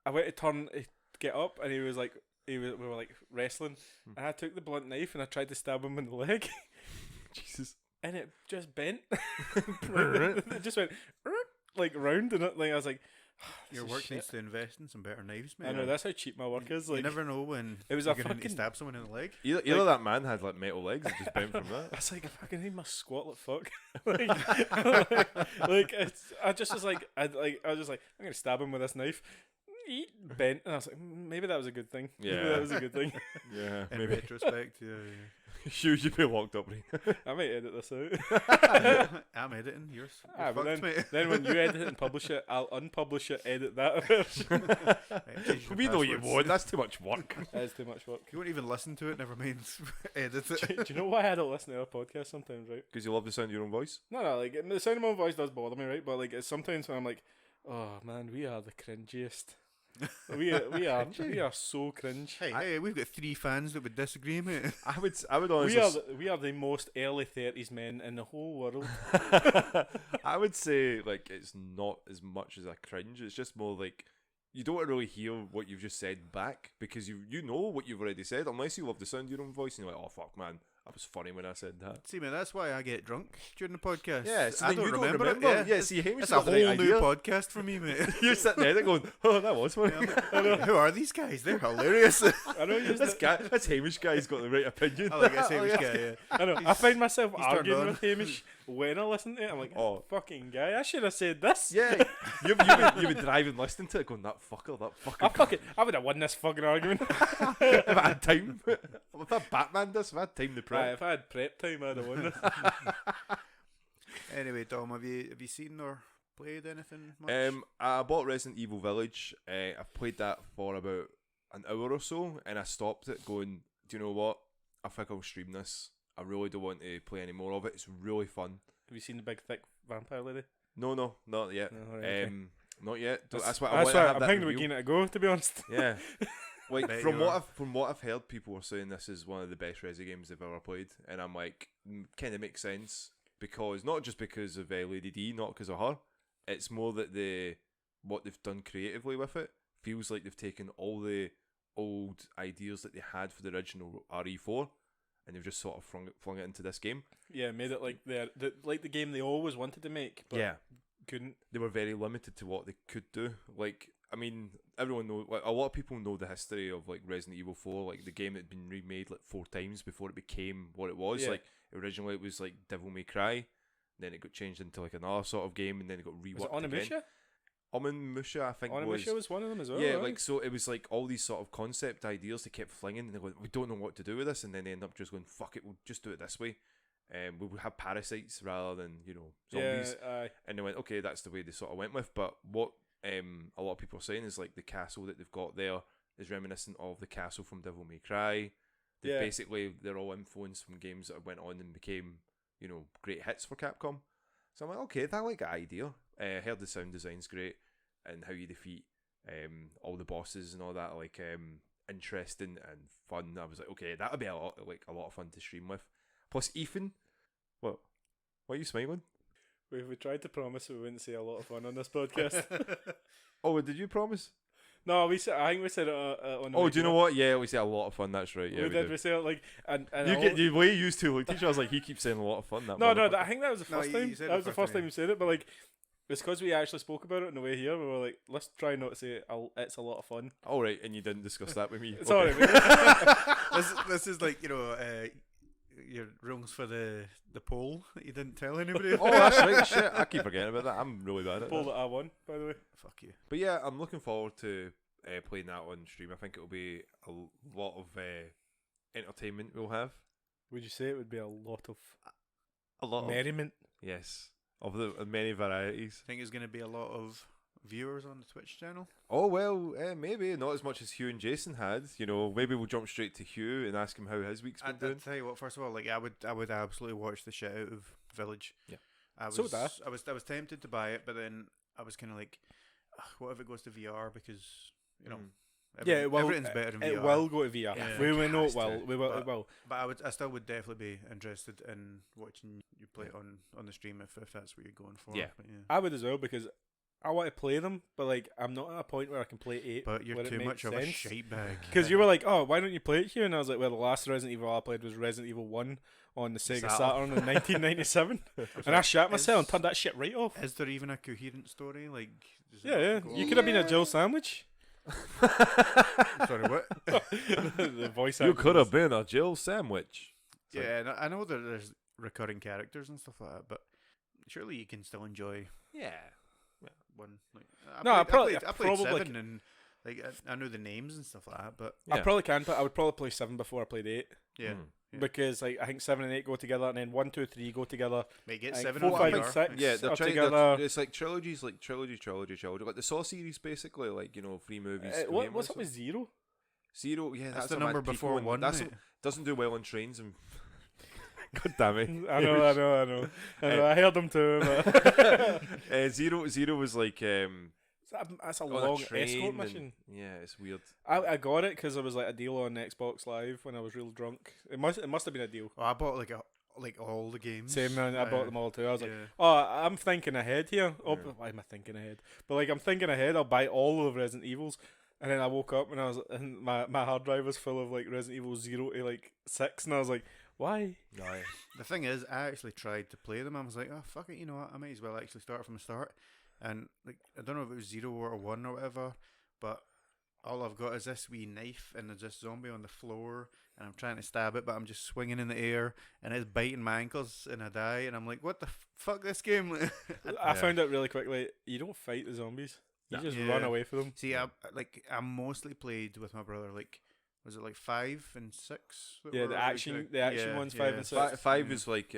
I went to turn to get up, and we were like wrestling, and I took the blunt knife and I tried to stab him in the leg. Jesus. And it just bent. It just went like round, and like I was like, Your work needs to invest in some better knives, man. I know, that's how cheap my work is. Like, you never know when it was you're a going to fucking. stab someone in the leg. Either that man had like metal legs and just bent from that. I was like, if I can need my squat like fuck. like I just was like, I was just like, I'm gonna stab him with this knife. Bent, and I was like, maybe that was a good thing. Maybe Yeah. that was a good thing. Yeah, In maybe. retrospect, yeah. Hugh, you'd be locked up, right? I might edit this out. I'm editing. You're But fucked, mate. then when you edit it and publish it, I'll unpublish it, edit that version. Right, change your We know you passwords. won't. That's too much work. That is too much work. You won't even listen to it. Never mind. Edit it. Do you know why I don't listen to our podcast sometimes, right? Because you love the sound of your own voice. No, like the sound of my own voice does bother me, right? But like it's sometimes when I'm like, oh man, we are the cringiest. we are so cringe. Hey, we've got 3 fans that would disagree, mate. I would honestly. We are the most early 30s men in the whole world. I would say like it's not as much as a cringe. It's just more like you don't really hear what you've just said back because you know what you've already said. Unless you love the sound of your own voice and you're like, oh fuck man, that was funny when I said that. See, man, that's why I get drunk during the podcast. Yeah, so I then don't you remember, don't remember. it. Yeah, see, Hamish It's a got whole the right new idea. podcast for me, mate. You're sitting there going, oh, that was funny. Who are these guys? They're hilarious. I know you This Hamish guy's got the right opinion. I like this Hamish guy, yeah. I know. I find myself he's turned arguing on. with Hamish when I listen to it. I'm like, Oh. fucking guy, I should have said this. Yeah, you've been driving listening to it going, that fucker. I would have won this fucking argument. If I had time. If I Batman this, if I had time to Right, prep. if I had prep time, I'd have won this. Anyway, Dom, have you seen or played anything much? I bought Resident Evil Village. I've played that for about an hour or so, and I stopped it going, do you know what? I think I'll stream this. I really don't want to play any more of it. It's really fun. Have you seen the big thick vampire lady? No, not yet. No, right, okay. Not yet. That's what That's I why want to have I'm that thinking we're review. giving it a go, to be honest. Yeah. Like Bet from you are. what I've heard, people were saying this is one of the best Resi games they've ever played, and I'm like, kind of makes sense because not just because of Lady D, not because of her. It's more that what they've done creatively with it feels like they've taken all the old ideas that they had for the original RE4, and they've just sort of flung it into this game. Yeah, made it like the game they always wanted to make, but Yeah. couldn't. They were very limited to what they could do. Like, I mean, everyone knows, like, a lot of people know the history of like Resident Evil 4, like the game had been remade like 4 times before it became what it was. Yeah. Like originally it was like Devil May Cry, then it got changed into like another sort of game, and then it got Was it reworked again. Onimusha? Onimusha, I think Onimusha was one of them as well. yeah, right? like so it was like all these sort of concept ideas they kept flinging, and they go, we don't know what to do with this, and then they end up just going, fuck it, we'll just do it this way. We would have parasites rather than zombies. Yeah, And they went, okay, that's the way they sort of went with. But what a lot of people are saying is like the castle that they've got there is reminiscent of the castle from Devil May Cry. Yeah. Basically, they're all influenced from games that went on and became, great hits for Capcom. So I'm like, okay, I like that idea. I heard the sound design's great and how you defeat all the bosses and all that, like interesting and fun. I was like, okay, that would be a lot of fun to stream with. Plus Ethan, what are you smiling? we tried to promise we wouldn't say a lot of fun on this podcast. Oh, did you promise? No, I think we said it on the Oh, way do you know here. what? Yeah, we say a lot of fun. That's right. Yeah, we we did. do. We said it like, and You all- get the way you used to look. Teacher, I was like, he keeps saying a lot of fun. That no, motherfucker. I think that was the No, first you time. said That it was the first first time. time you said it, but like, it's because we actually spoke about it on the way here. We were like, let's try not to say it's a lot of fun. All right, and you didn't discuss that with me. Sorry, Okay. mate. This is like your rules for the poll that you didn't tell anybody. Oh, that's right. Shit, I keep forgetting about that. I'm really bad at Poll that. that I won, by the way. Fuck you. But yeah, I'm looking forward to playing that on stream. I think it'll be a lot of entertainment we'll have. Would you say it would be a lot of A lot. merriment? Yes, of the many varieties. I think there's going to be a lot of viewers on the Twitch channel. Oh well, maybe not as much as Hugh and Jason had. You know, maybe we'll jump straight to Hugh and ask him how his week's been I'd doing. tell you what. First of all, like I would absolutely watch the shit out of Village. Yeah. I was So would I. I was tempted to buy it, but then I was kind of like, "Ugh, what if it goes to VR? Because you know, Yeah, well, everything's better in VR. it will go to VR. Yeah. We know it Has to, will. We will. It but- will. But I still would definitely be interested in watching you play it on the stream if that's what you're going for. Yeah. But, I would as well because I want to play them, but like I'm not at a point where I can play 8. But you're where it too makes much of a sense. shite bag. Because you were like, oh, why don't you play it here? And I was like, well, the last Resident Evil I played was Resident Evil 1 on the Sega Saturn in 1997. And I shat myself and turned that shit right off. Is there even a coherent story? Like, does it Yeah. go- You could have been a Jill sandwich. Sorry, what? The voice You acting could have was- been a Jill sandwich. It's like, Yeah, and I know that there's recurring characters and stuff like that, but surely you can still enjoy yeah. one. Like, No, I I probably- played, I played probably- 7 and like I know the names and stuff like that, but I Yeah. probably can, but I would probably play 7 before I played 8. yeah, Mm. Yeah. Because like I think 7 and 8 go together, and then 1, 2, 3 go together. Make it Like 7 4, on 5, VR. and 6 Yeah, they're are trying. together. It's like trilogies, like trilogy, like the Saw series, basically. Like, you know, 3 movies. What's up with 0? 0? Yeah, That's that's the a number mad peak before 1. That's doesn't do well on trains and. God damn it! I know. I heard them too. But Zero was like that's a on long a train escort and- mission. yeah, it's weird. I got it because there was like a deal on Xbox Live when I was real drunk. It must have been a deal. Oh, I bought like all the games. Same man, I bought them all too. I was like, yeah. oh, I'm thinking ahead here. Oh, Yeah. why am I thinking ahead? But like I'm thinking ahead. I'll buy all of Resident Evils. And then I woke up and my hard drive was full of like Resident Evil 0 to like 6, and I was like, why? No, The thing is, I actually tried to play them. I was like, oh fuck it, you know what? I might as well actually start from the start. And like, I don't know if it was 0 or 1 or whatever, but all I've got is this wee knife and there's this zombie on the floor, and I'm trying to stab it, but I'm just swinging in the air, and it's biting my ankles, and I die. And I'm like, what the fuck, this game? I found out really quickly. You don't fight the zombies. You just Yeah. run away from them. See, I mostly played with my brother. Like, was it like 5 and 6? that Yeah, were the really action good? the ones 5 and 6. Five Yeah. is like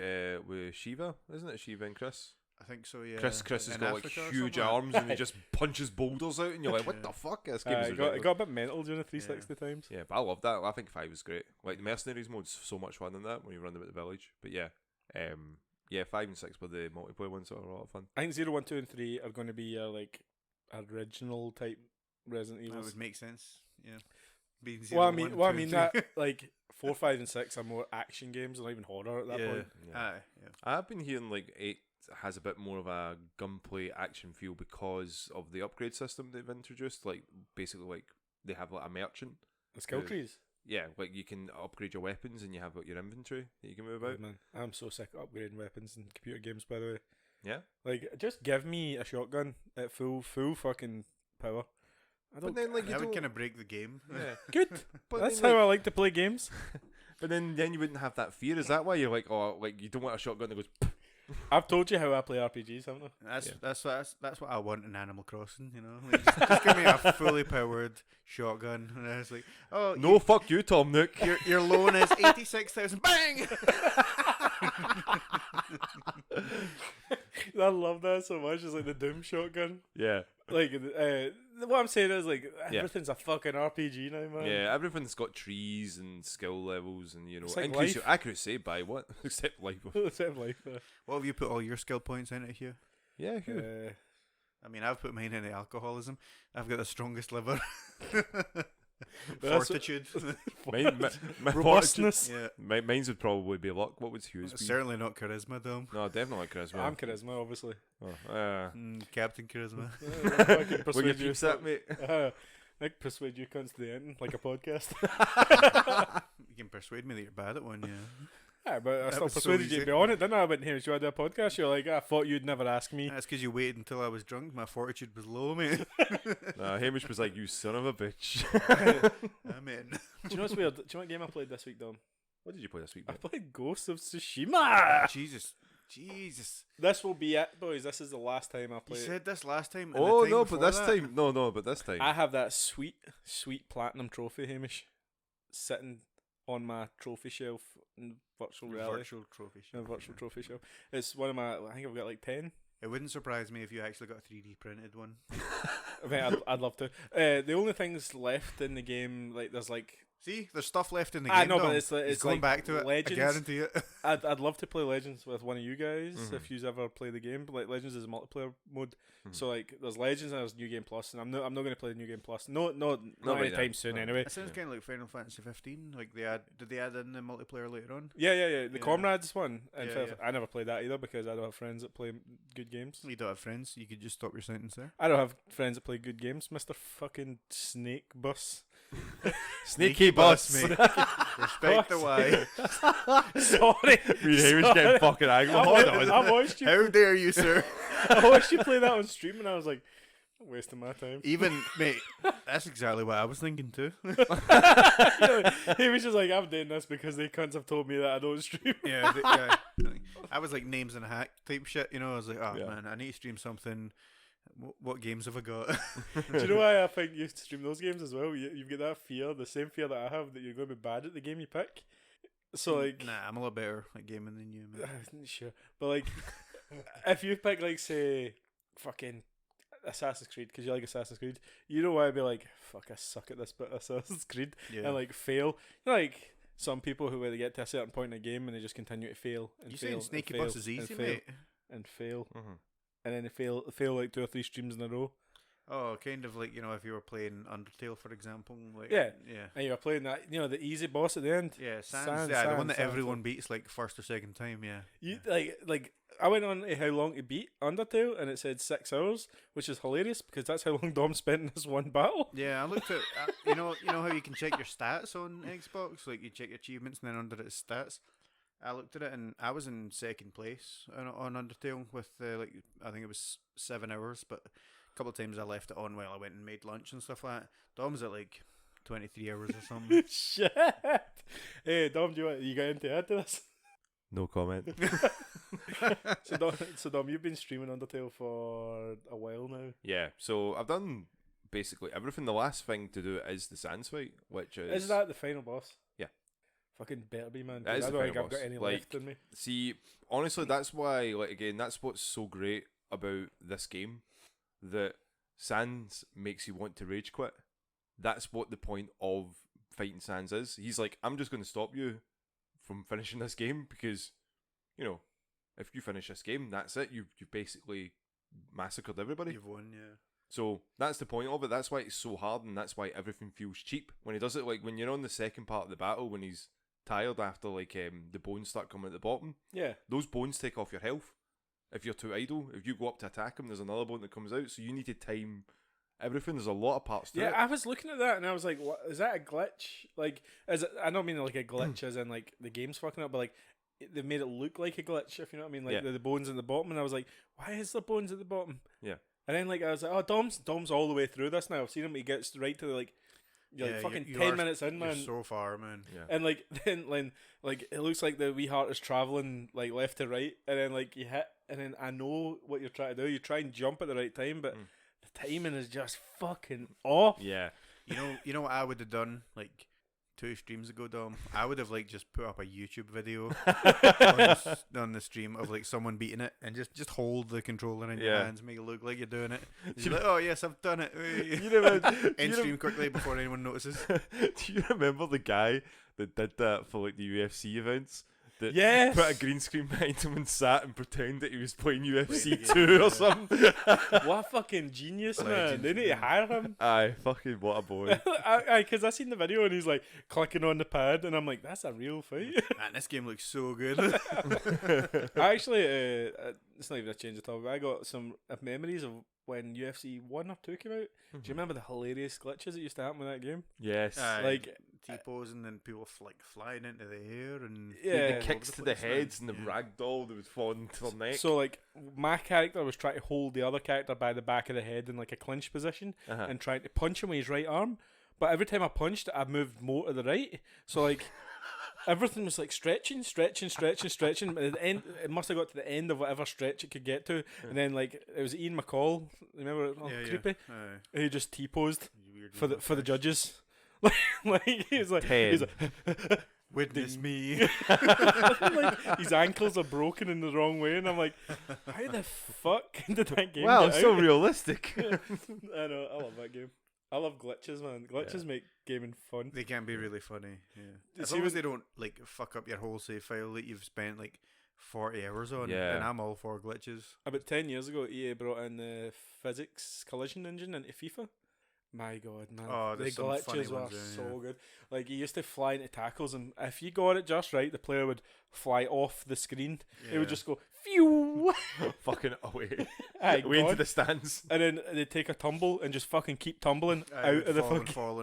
with Shiva, isn't it? Shiva and Chris. I think so. Yeah. Chris has In got like Africa or huge something like arms and he just punches boulders out, and you're like, what Yeah. the fuck? This game is It ridiculous. got a bit mental during the 360 times. Yeah, but I love that. I think 5 is great. Like the mercenaries mode's so much fun in that when you run about the village. But yeah, 5 and 6 were the multiplayer ones that were a lot of fun. I think 0, 1, 2, and 3 are going to be like original type Resident That Evil. would make sense. Yeah. Being Well, I 0, mean, 1, 2, that 3. like 4, 5, and 6 are more action games, not even horror at that Yeah. point. Yeah. Aye, yeah. I've been hearing like 8 has a bit more of a gunplay action feel because of the upgrade system they've introduced. Like basically, like they have like a merchant. The skill Yeah. trees. Yeah, like you can upgrade your weapons and you have like, your inventory that you can move Oh, about. man, I'm so sick of upgrading weapons in computer games. By the way, Yeah, like just give me a shotgun at full fucking power. I don't. but then like you That would don't. kind of break the game. Yeah, Good. but That's then, how like, I like to play games. But then you wouldn't have that fear. Is that why you're like, oh, like you don't want a shotgun that goes? I've told you how I play RPGs, haven't I? That's what I want in Animal Crossing. You know, like, just give me a fully powered shotgun, and I was like, oh No, fuck you, Tom Nook. your loan is 86,000. Bang. I love that so much. It's like the Doom shotgun. Yeah, Like, what I'm saying is like Yeah. everything's a fucking RPG now, man. yeah. Everything's got trees and skill levels, and you know, It's like increase your life. accuracy by what? Except life. Except life. What have you put all your skill points into here? Yeah, who? I mean, I've put mine into alcoholism. I've got the strongest liver. That's- Fortitude. Mine, my Robustness. Yeah. Mine's would probably be luck. What would Hugh's be? Certainly not charisma, Dom. No, definitely charisma. I'm charisma, obviously. Oh, Captain Charisma. Fucking when you persuade you peeps that, mate. I can persuade you cunts to the end, like a podcast. You can persuade me that you're bad at one, yeah. Yeah, but I That still was so persuaded you easy. to be on it, didn't I? I went, here, do you want to do a podcast? You're like, I thought you'd never ask me. That's because you waited until I was drunk. My fortitude was low, mate. Nah, Hamish was like, "You son of a bitch." I'm in. Do you know what's weird? Do you know what game I played this week, Dom? What did you play this week? I mate? played Ghost of Tsushima. Jesus. This will be it, boys. This is the last time I You play it. said this last time. and Oh the time no, but before this that. time, no, but this time. I have that sweet platinum trophy, Hamish, sitting on my trophy shelf in virtual reality. Virtual trophy. In shelf, virtual yeah. trophy shelf. It's one of my. I think I've got like 10. It wouldn't surprise me if you actually got a 3D printed one. I mean, I'd love to. The only things left in the game, like there's like. See, there's stuff left in the I game. know, but Dom. it's like He's it's going like back to it. Legends. I guarantee it. I'd love to play Legends with one of you guys Mhm. if you've ever played the game. But like Legends is a multiplayer mode, Mhm. so like there's Legends and there's New Game Plus, and I'm not going to play the New Game Plus. Not right anytime now. soon. No. Anyway. It sounds kind of like Final Fantasy 15. Like did they add in the multiplayer later on? Yeah. The Yeah. Comrades one. And Yeah, yeah. I never played that either because I don't have friends that play good games. You don't have friends. You could just stop your sentence there. I don't have friends that play good games, Mr. Fucking Snake Bus. Sneaky bus, mate. Respect the why. Sorry. Me and Hamish getting fucking angry. Hold on. I watched you. How dare you, sir? I watched you play that on stream, and I was like, I'm wasting my time. Even, mate, that's exactly what I was thinking too. He was just like, I'm doing this because they cunts have told me that I don't stream. Yeah. I was like names in a hat type shit, you know. I was like, oh Yeah. man, I need to stream something. What games have I got? Do you know why I think you stream those games as well? You've got that fear, the same fear that I have, that you're going to be bad at the game you pick. So like, nah, I'm a lot better at gaming than you, man. sure, but like, if you pick like say, fucking Assassin's Creed because you like Assassin's Creed, you know why I'd be like, fuck, I suck at this bit of Assassin's Creed, Yeah. and like fail. You know, like some people who when they get to a certain point in a game and they just continue to fail and You fail. saying and Sneaky fail Bus is and easy, fail mate? and fail, Mhm. and then they fail like 2 or 3 streams in a row. Oh, kind of like, you know, if you were playing Undertale, for example. Like, Yeah. Yeah. And you're playing that, you know, the easy boss at the end. Yeah, Sans, yeah, the one that Sans, everyone beats like first or second time, yeah. You like I went on to how long to beat Undertale and it said 6 hours, which is hilarious because that's how long Dom spent in this one battle. Yeah, I looked at you know how you can check your stats on Xbox, like you check your achievements and then under its stats. I looked at it and I was in second place on Undertale with like I think it was 7 hours, but a couple of times I left it on while I went and made lunch and stuff like that. Dom's at like 23 hours or something. Shit. Hey Dom, you got anything to add to this? No comment. So Dom, you've been streaming Undertale for a while now. Yeah, so I've done basically everything. The last thing to do is the Sans fight, which Is that the final boss? Yeah. Fucking better be, man. 'cause That is I the don't think final I've got boss. any Like, left in me. See, honestly, that's why, like, again, that's what's so great about this game, that Sans makes you want to rage quit. That's what the point of fighting Sans is. He's like, I'm just going to stop you from finishing this game because, you know, if you finish this game, that's it. You've basically massacred everybody. You've won, yeah. So that's the point of it. That's why it's so hard, and that's why everything feels cheap when he does it. Like when you're on the second part of the battle, when he's tired after like the bones start coming at the bottom. Yeah. Those bones take off your health. If you're too idle, if you go up to attack him, there's another bone that comes out. So you need to time everything. There's a lot of parts to Yeah, it. I was looking at that and I was like, "What is that a glitch?" Like, is it? I don't mean like a glitch as in like the game's fucking up, but like they've made it look like a glitch. If you know what I mean, like Yeah. the bones in the bottom, and I was like, "Why is the bones at the bottom?" Yeah. And then like I was like, "Oh, Dom's all the way through this now. I've seen him. He gets right to like, you're like fucking you 10 are- minutes in, You're man." so far, man. Yeah. And like then like it looks like the wee heart is traveling like left to right, and then like you hit, and then I know what you're trying to do. You try and jump at the right time, but the timing is just fucking off. Yeah. You know what I would have done like 2 streams ago, Dom? I would have like just put up a YouTube video on the stream of like someone beating it and just hold the controller in your Yeah. hands, make it look like you're doing it. You're like, oh yes, I've done it. You remember, End stream quickly before anyone notices. do you remember the guy that did that for like the UFC events? That Yes. put a green screen behind him and sat and pretend that he was playing UFC Playing 2 yeah. or something. What a fucking genius, man. Legend, They need to man. hire him. Aye, fucking what a boy. Because I seen the video and he's like clicking on the pad, and I'm like, that's a real fight. Man, this game looks so good. I actually, it's not even a change of topic. I got some memories of when UFC 1 or 2 came out. Do you remember the hilarious glitches that used to happen with that game? Yes. Like T-posing and people flying into the air and Yeah. the kicks to the heads and the ragdoll that would fall into their neck. So like my character was trying to hold the other character by the back of the head in like a clinch position and trying to punch him with his right arm. But every time I punched, I moved more to the right. So like everything was like stretching. But at the end, it must have got to the end of whatever stretch it could get to, and then like it was Ian McCall. Remember, creepy. He just T-posed for the judges. like he's like witness me. Like his ankles are broken in the wrong way, and I'm like, how the fuck did that game? Wow, get it's out? so realistic. I know, I love that game. I love glitches, man. Glitches make gaming fun. They can be really funny. Yeah, as See, long as they don't like fuck up your whole save file that you've spent like 40 hours on. Yeah. Then I'm all for glitches. About 10 years ago, EA brought in the physics collision engine into FIFA. My God, man. Oh, the there's some funny glitches were ones there, so yeah. good. Like, you used to fly into tackles, and if you got it just right, the player would fly off the screen. It would just go, phew! Fucking away. Aye, Way into gone. the stands. And then they'd take a tumble and just fucking keep tumbling out of the fucking... fall.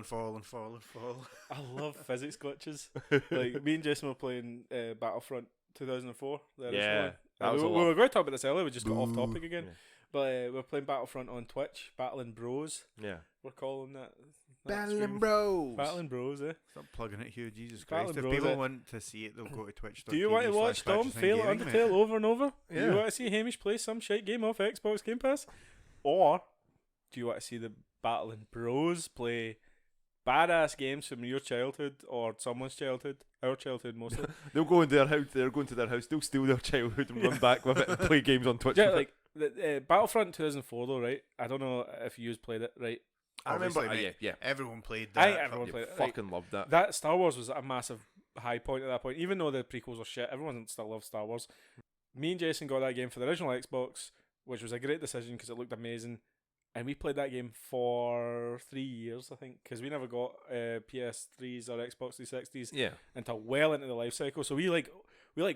I love physics glitches. Like, me and Jason were playing Battlefront 2004. The original Yeah, one. that was we a were lot. going to talk about this earlier, we just got off topic again. Yeah. But we're playing Battlefront on Twitch, Battling Bros. Yeah. We're calling that. Battling Bros. Battling Bros, eh? Stop plugging it, Hugh. Jesus Battling Christ. If Bros, people eh? want to see it, they'll go to Twitch. Do you want to watch Dom fail at Undertale over and over? Do you Yeah. want to see Hamish play some shite game off Xbox Game Pass? Or do you want to see the Battling Bros play badass games from your childhood or someone's childhood? Our childhood mostly. They'll go into their house. They're going to their house. They'll steal their childhood and run back with it and play games on Twitch. Yeah, with it. like the Battlefront 2004 though, right? I don't know if you played it, right? I remember. Obviously, Yeah. Everyone played I that. everyone You played it. Like, fucking loved that. that Star Wars was a massive high point at that point. Even though the prequels were shit, everyone still loved Star Wars. Me and Jason got that game for the original Xbox, which was a great decision because it looked amazing. And we played that game for 3 years, I think, because we never got PS3s or Xbox 360s Yeah. until well into the life cycle. So we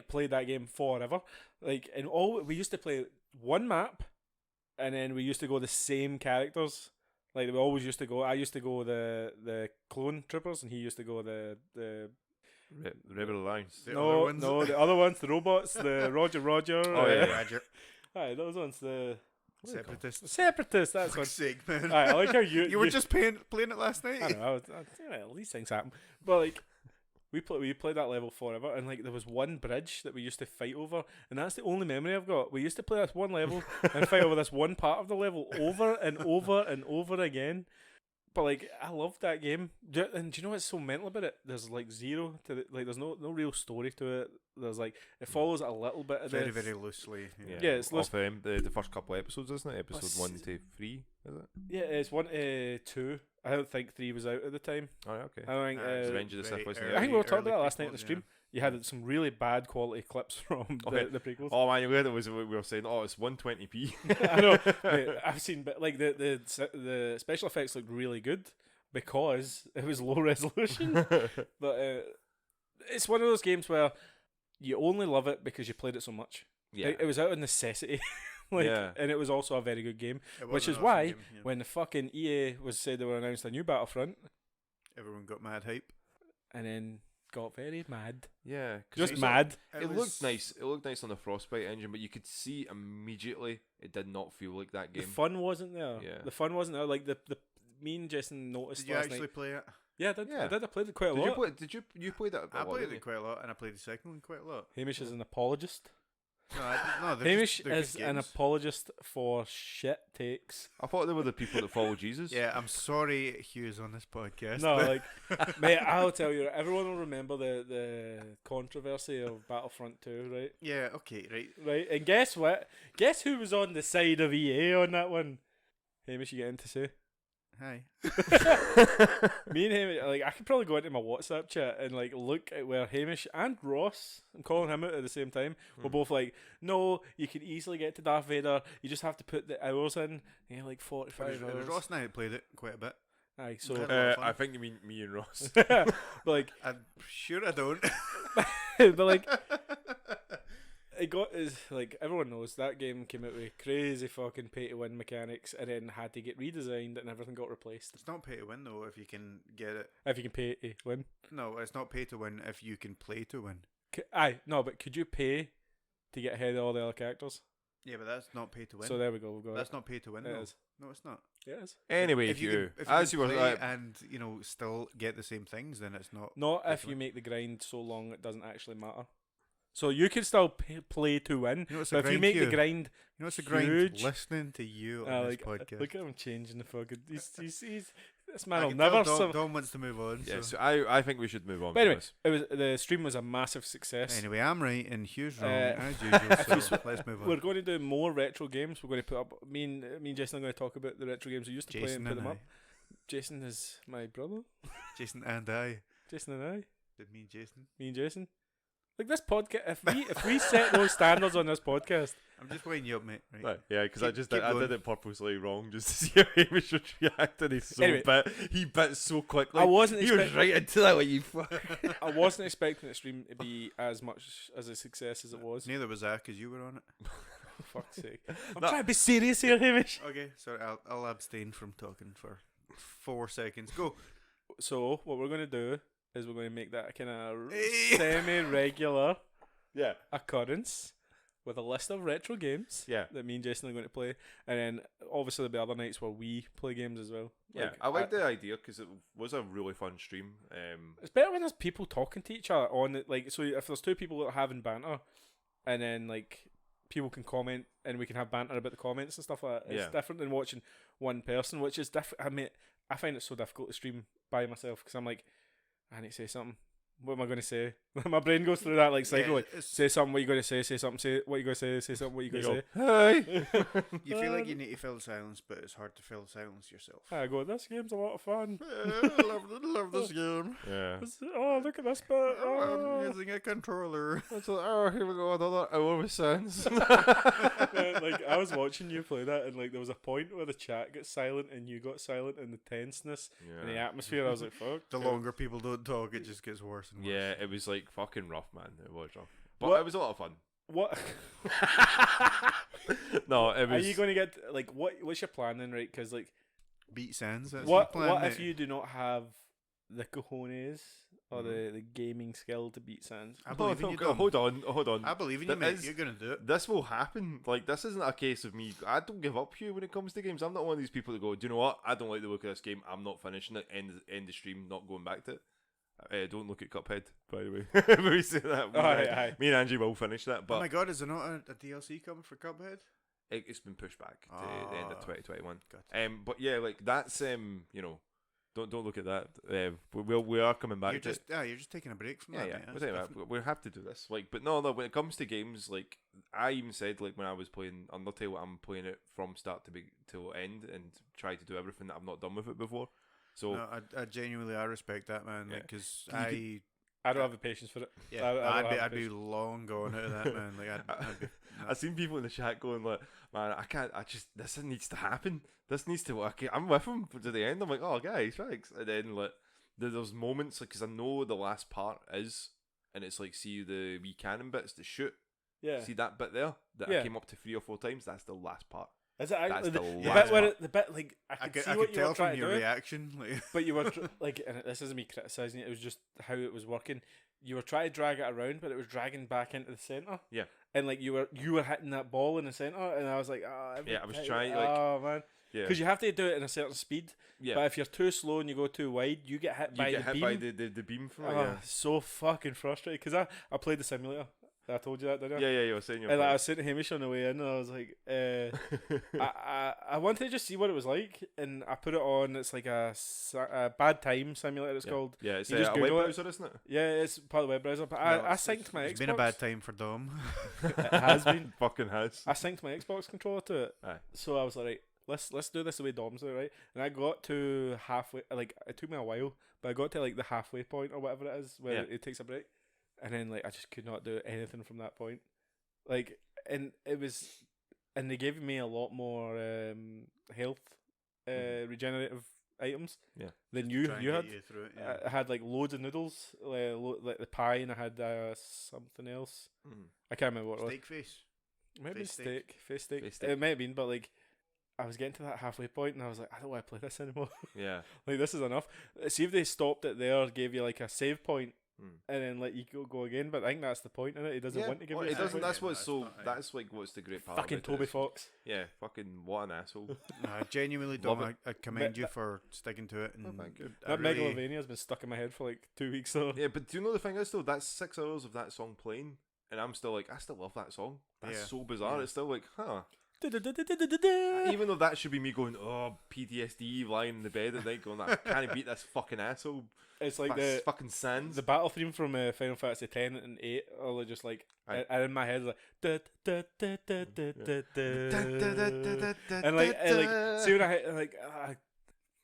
played that game forever. Like, and all we used to play one map, and then we used to go the same characters. Like, we always used to go. I used to go the clone troopers, and he used to go the Rebel Alliance. The other ones? no, the other ones, the robots, the Roger. Oh, yeah. Roger. Aye, those ones, the Separatists. separatists. That's For one. fuck's sake, man. Aye, I like how You were just playing it last night. I don't know. These things happen. But like, we played that level forever, and like there was one bridge that we used to fight over, and that's the only memory I've got. We used to play this one level and fight over this one part of the level over and over and over again. But like, I loved that game. And do you know what's so mental about it? There's like zero to the, like. There's no real story to it. There's like, it follows a little bit of Very, the, very loosely. Yeah, it's off the first couple of episodes, isn't it? Episode 1 to 3, is it? yeah, it's 1 to 2. I don't think 3 was out at the time. Oh, yeah, okay. I think Revenge of the Sith wasn't I think we were talking early about that last night on prequels, the stream. You had some really bad quality clips from the prequels. Oh man, you heard it was we were saying, oh, it's 120p. I know. Mate, I've seen, but like the special effects looked really good because it was low resolution. But it's one of those games where you only love it because you played it so much. Yeah. It was out of necessity. And it was also a very good game. It was Which an is awesome why game, yeah. when the fucking EA was said they were announced a new Battlefront, Everyone got mad hype. and then got very mad. Yeah, 'cause Just mad. It was- looked nice. It looked nice on the Frostbite engine, but you could see immediately it did not feel like that The game. fun wasn't there. Yeah. The fun wasn't there. Like the me and Jason noticed Did you last actually night. play it? Yeah, I did. Yeah. I played it quite a Did lot. you play? Did you played it? I played it quite a lot, and I played the second one quite a lot. Hamish is an apologist. No, they're Hamish they're good is an games. apologist for shit takes. I thought they were the people that follow Jesus. Yeah, I'm sorry Hugh's on this podcast. No, but- like, mate, I'll tell you, everyone will remember the controversy of Battlefront 2, right? Yeah, okay, right. Right, and guess what? Guess who was on the side of EA on that one? Hamish, you get in to say? Hi. Me and Hamish, like, I could probably go into my WhatsApp chat and like look at where Hamish and Ross, I'm calling him out at the same time, were both like, no, you can easily get to Darth Vader. You just have to put the hours in. And you're like 45 It was hours. Ross and I who played it quite a bit. Aye, so, Yeah. I think you mean me and Ross. but like, I'm sure I don't. but like, it got is like everyone knows that game came out with crazy fucking pay to win mechanics, and then had to get redesigned, and everything got replaced. It's not pay to win though. If you can get it. If you can pay to win. No, it's not pay to win. If you can play to win. Aye, no, but could you pay to get ahead of all the other characters? Yeah, but that's not pay to win. So there we go. We've got That's not pay to win. It though. is. No, it's not. Yeah, it is. Anyway, If you Hugh, can as you were play and still get the same things, then it's not. Not pay if to you win. make the grind so long it doesn't actually matter. So you can still play to win, You know what's but the if you grind, make Hugh? the grind, You know what's the grind? huge. Listening to you on this podcast. look at him changing the fucking. He's this man I will can never. tell Dom wants to move on. yeah, So. so I think we should move on. But anyway, from it was the stream was a massive success. Anyway, I'm right and Hugh's wrong Uh, as usual. So let's move on. We're going to do more retro games. We're going to put up. Me and Jason are going to talk about the retro games we used to play and put them up. Jason is my brother. Jason and I. Jason and I. Did me and Jason? Me and Jason. Like this podcast, if we set those standards on this podcast, I'm just waiting you up, mate. Right. Right, yeah, because I Keep did going. it purposely wrong just to see how Hamish would react, and Anyway. he bit so quickly. I wasn't. He was right into that when you fuck. I wasn't expecting the stream to be as much as a success as it was. Neither was I, because you were on it. For fuck's sake! I'm No. trying to be serious here, Hamish. Okay, sorry. I'll abstain from talking for 4 seconds. Go. So what we're going to do is we're going to make that a kind of Hey. semi-regular Yeah, occurrence with a list of retro games yeah, that me and Jason are going to play, and then obviously there'll be other nights where we play games as well. yeah. I like the idea because it was a really fun stream. It's better when there's people talking to each other on it. Like, so if there's two people that are having banter, and then like people can comment and we can have banter about the comments and stuff like that. It's Yeah. different than watching one person, which is different. I mean, I find it so difficult to stream by myself because I'm like, I need to say something. What am I going to say? My brain goes through that like cycle. Yeah, Like, it's- say something. What you going to say? Say something. Say what you going to say. Say something. What you going to say? Hey. You feel like you need to fill silence, but it's hard to fill silence yourself. I go. This game's a lot of fun. love this game. Yeah. Oh, look at this bit. I'm Oh. using a controller. It's like, oh, here we go, another hour with sense. Like I was watching you play that, and like there was a point where the chat got silent and you got silent, and the tenseness and the atmosphere. I was like, "Fuck." The longer people don't talk, it just gets worse and worse. Yeah, it was like fucking rough, man. It was rough, but What- it was a lot of fun. What No, it are was. you going to get? Like, what's your plan then? Right? Because like, Beat Sans. That's what your plan, what if mate. you do not have the cojones or the gaming skill to beat Sans? I believe in you, no, Dom. hold on. I believe in you, That mate. is- You're gonna do it. This will happen. Like, this isn't a case of me. I don't give up here when it comes to games. I'm not one of these people that go, do you know what? I don't like the look of this game. I'm not finishing it. End the stream. Not going back to it. Don't look at Cuphead, by the way. When we say that, Aye. me and Angie will finish that. Oh But my god, is there not a DLC coming for Cuphead? it's been pushed back to the end of Ah. 2021. Gotcha. But yeah, like that's don't look at that. We are coming back You're to just you're just taking a break from yeah, that. yeah. mate. We'll That's take that. different. We have to do this. Like, but no. When it comes to games, like I even said, like when I was playing Undertale, I'm playing it from start to till end and try to do everything that I've not done with it before. So No, I genuinely respect that, man. Yeah. Because 'Cause you I don't have the patience for it. yeah, I don't have I'd be patience. long gone out of that, man. Like I'd be, no. I've seen people in the chat going like, "Man, I can't. This needs to happen. This needs to work." I'm with him to the end. I'm like, "Oh, guys, thanks." And then like there's moments like because I know the last part is, and it's like see the wee cannon bits to shoot. Yeah. See that bit there that Yeah. I came up to 3 or 4 times. That's the last part. Is it actually the the last bit where part. the bit like I I could could, see I what could you were tell trying from to your do, reaction. Like, but you were like, and this isn't me criticizing it. It was just how it was working. You were trying to drag it around, but it was dragging back into the center. Yeah. And like you were hitting that ball in the center, and I was like, Yeah, I was trying, like- oh man, Yeah. because you have to do it in a certain speed. Yeah. But if you're too slow and you go too wide, you get hit You by get the hit beam. by the beam from it. Oh, so fucking frustrated because I played the simulator. I told you that, didn't I? Yeah, you were saying your And I was sitting to Hamish on the way in, and I was like, I wanted to just see what it was like, and I put it on. It's like a bad time simulator. It's called. Yeah, it's You just a web Google it. browser, isn't it? Yeah, it's part of the web browser. But well, I synced my Xbox. it's been a bad time for Dom. It has been. Fucking has. I synced my Xbox controller to it. Aye. So I was like, right, let's do this the way Dom's do it, right? And I got to halfway. Like it took me a while, but I got to like the halfway point or whatever it is where Yeah. it takes a break, and then like I just could not do anything from that point. Like, and it was, and they gave me a lot more health, regenerative items. Yeah. Then Try and you get had. you through it. Yeah. I had like loads of noodles, like the pie, and I had something else. Mm. I can't remember what it was. Steak face. Maybe face steak. Face steak. Face steak. It might have been, but like I was getting to that halfway point, and I was like, I don't want to play this anymore. Yeah. Like this is enough. See if they stopped it there, gave you like a save point, Mm. and then let you go again. But I think that's the point in it. He doesn't want to give well, you. it a save doesn't. point. That's what's That's so. not- That's like what's the great part. Fucking about Toby it. Fox. Yeah, fucking what an asshole. I genuinely Love don't. it. I commend But- you for sticking to it. And thank you. I That really- Megalovania has been stuck in my head for like 2 weeks though. Yeah, but do you know the thing is though? That's 6 hours of that song playing, and I'm still like, I still love that song. That's Yeah. so bizarre. Yeah. It's still like, huh. Da-da-da-da-da-da-da. Even though that should be me going, oh, PTSD, lying in the bed at night, going, I can't beat this fucking asshole. It's like That's the fucking Sans. the battle theme from Final Fantasy 10 and 8 are just like Aye. and in my head like da, da, da, da, da, da, da. And And like see when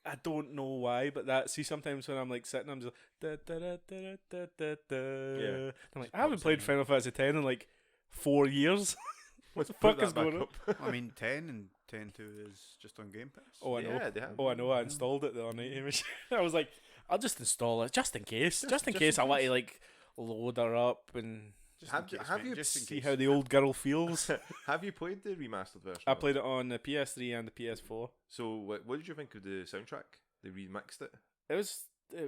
I don't know why, but that see sometimes when I'm like sitting, I'm just da, da, da, da, da, da, da. Yeah. I'm like Just I haven't pops played in. Final Fantasy 10 in like 4 years. What the fuck is going on? I mean, 10 and 10.2 is just on Game Pass. Oh, I know. Yeah, they have. Oh, I know. I installed it the other night, Hamish. I was like, I'll just install it just in case. Just in just case in I want case. to like load her up and Just Have in you- case, have mate, you just in see case. how the old girl feels. Have you played the remastered version? I of it? played it on the PS3 and the PS4. So, what did you think of the soundtrack? They remixed it. It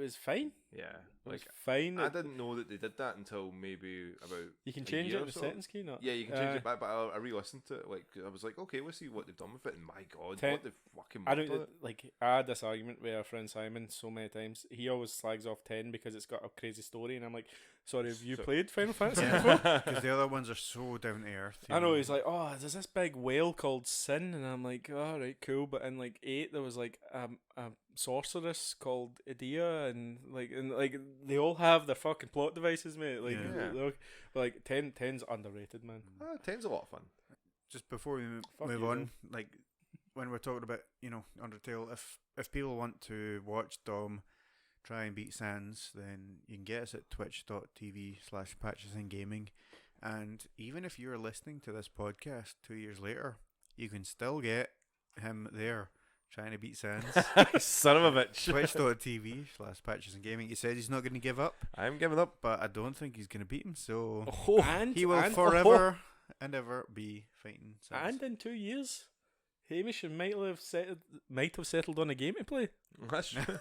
was fine. Yeah, It was like fine. I didn't know that they did that until maybe about. You can a change year it in or the so. settings key, not? Yeah, you can change it back, but I re-listened to it. Like I was like, okay, we'll see what they've done with it. And my God, Ten- what the fucking I don't worked on it. like. I had this argument with our friend Simon so many times. He always slags off 10 because it's got a crazy story, and I'm like, sorry, have you So- played Final Fantasy Yeah. before? Because the other ones are so down to earth. you I know he's like, oh, there's this big whale called Sin, and I'm like, all right, cool. But in like 8, there was like a sorceress called Idea, and like they all have their fucking plot devices, mate. Like, Yeah. but like 10's underrated, man. 10's a lot of fun. Just before we Fuck move you, on, like when we're talking about Undertale, if people want to watch Dom try and beat Sans, then you can get us at twitch.tv/patchesandgaming, and even if you're listening to this podcast 2 years later, you can still get him there trying to beat Sans. Son of a bitch. twitch.tv/patchesandgaming. He says he's not going to give up, I'm giving up. but I don't think he's going to beat him, so Oh, And he will and, forever and ever be fighting Sans. and in 2 years, Hamish might have settled on a game to play. that's true.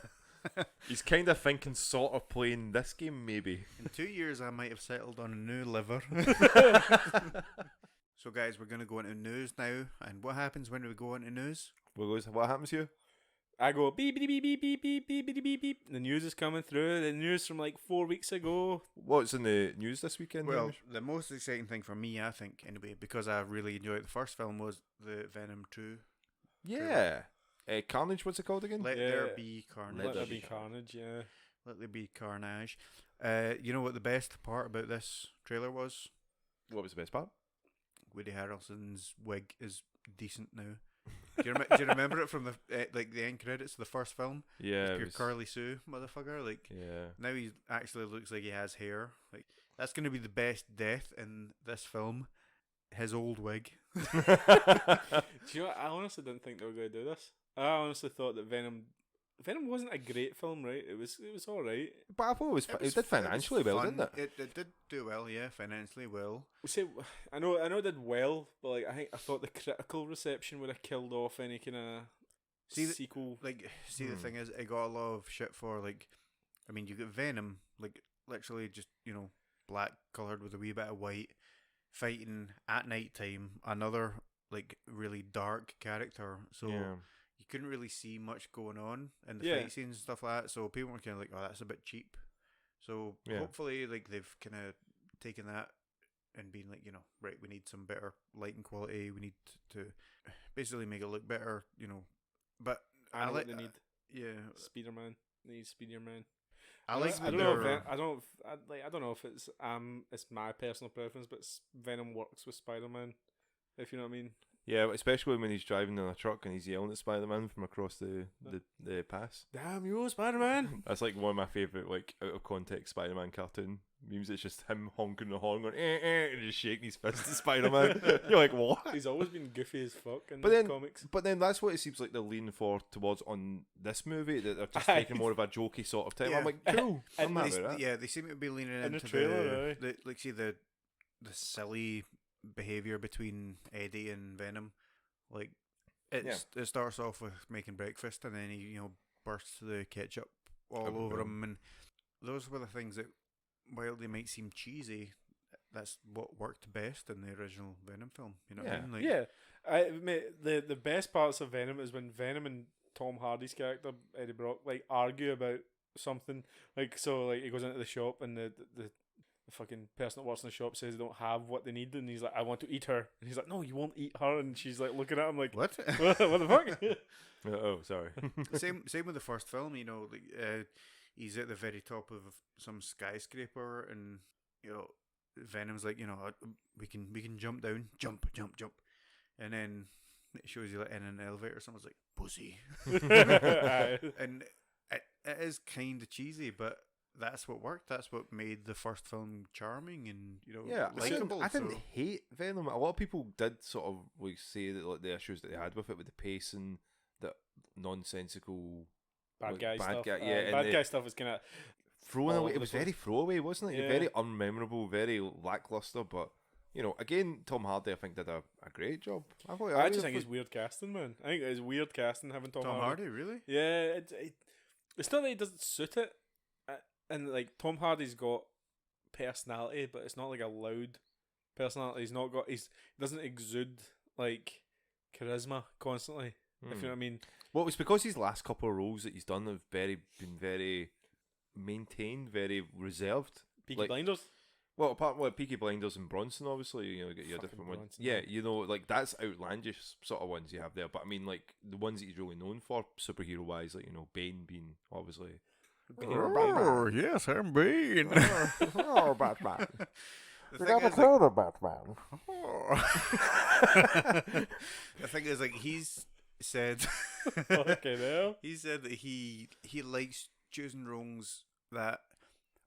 He's kind of thinking, sort of playing this game, maybe. In 2 years, I might have settled on a new liver. So, guys, we're going to go into news now. And what happens when we go into news? What happens here? I go beep beep beep beep beep beep beep beep beep beep. The news is coming through. The news from like 4 weeks ago. What's in the news this weekend? Well, Hamish? the most exciting thing for me, I think, anyway, because I really enjoyed the first film, was the Venom 2. Yeah. Carnage, what's it called again? Let Yeah. there be carnage. Let there there be carnage. Yeah. Let there be carnage. You know what the best part about this trailer was? What was the best part? Woody Harrelson's wig is decent now. Do you remember it from the the end credits of the first film? Yeah. Pure Carly Sue motherfucker. Like Yeah. now he actually looks like he has hair. Like that's gonna be the best death in this film. His old wig. Do you know what? I honestly didn't think they were going to do this. I honestly thought that Venom wasn't a great film, right? It was all right. But I thought it did financially well, didn't it? It did do well, yeah, financially well. See, I know it did well, but like I thought the critical reception would have killed off any kind of sequel. The thing is, it got a lot of shit for like. I mean, you get Venom, like literally just black colored with a wee bit of white, fighting at night time. Another like really dark character, so. Yeah. You couldn't really see much going on in the Yeah. fight scenes and stuff like that, so people were kind of like, "Oh, that's a bit cheap." So Yeah. hopefully, like they've kind of taken that and been like, right, we need some better lighting quality. We need to basically make it look better, But I know like, what they need. yeah, Spider-Man. They need Spider-Man. I like. I don't know. I don't know if it's my personal preference, but Venom works with Spider-Man. If you know what I mean. Yeah, especially when he's driving in a truck and he's yelling at Spider-Man from across the pass. Damn you, Spider-Man! That's like one of my favourite, like, out of context Spider-Man cartoon memes. It's just him honking the horn, going and just shaking his fist at Spider-Man. You're like, what? He's always been goofy as fuck in comics. But then that's what it seems like they're leaning towards on this movie, that they're just taking more of a jokey sort of type. Yeah. I'm like, cool. I'm They, happy with that. yeah, they seem to be leaning In the into trailer, the like, see the silly behavior between Eddie and Venom. Like, it starts off with making breakfast, and then he bursts the ketchup all over him, and those were the things that, while they might seem cheesy, that's what worked best in the original Venom film. You know what I mean? Like, yeah. Mate, the best parts of Venom is when Venom and Tom Hardy's character Eddie Brock like argue about something. Like, so like he goes into the shop and the fucking person that works in the shop says they don't have what they need, and he's like, I want to eat her, and he's like, no, you won't eat her, and she's like looking at him like, what? what the fuck? Oh, sorry. Same with the first film. Like, he's at the very top of some skyscraper, and Venom's like, we can jump down, jump, and then it shows you like in an elevator, someone's like, pussy. And it is kind of cheesy, but that's what worked. That's what made the first film charming and likable. I didn't hate Venom. A lot of people did sort of like say that, like, the issues that they had with it, with the pacing, the nonsensical bad guy stuff. Bad guy stuff is kind of throwing away. It was very throwaway, wasn't it? Yeah. Very unmemorable, very lackluster. But again, Tom Hardy, I think, did a great job. I just think it's weird casting, man. I think it's weird casting having Tom Hardy. Really? Yeah, it's not that he doesn't suit it. And like Tom Hardy's got personality, but it's not like a loud personality. He doesn't exude like charisma constantly. If you know what I mean. Well, it's because his last couple of roles that he's done have been very maintained, very reserved. Peaky Blinders. Well, apart from Peaky Blinders and Bronson, obviously, you get your different ones. Yeah, like that's outlandish sort of ones you have there. But I mean, like the ones that he's really known for, superhero wise, like Bane being obviously. Oh, yes, I'm Bane. Batman. The thing is, like, Batman. the thing is, like, he's said, okay, now he said that he likes choosing roles that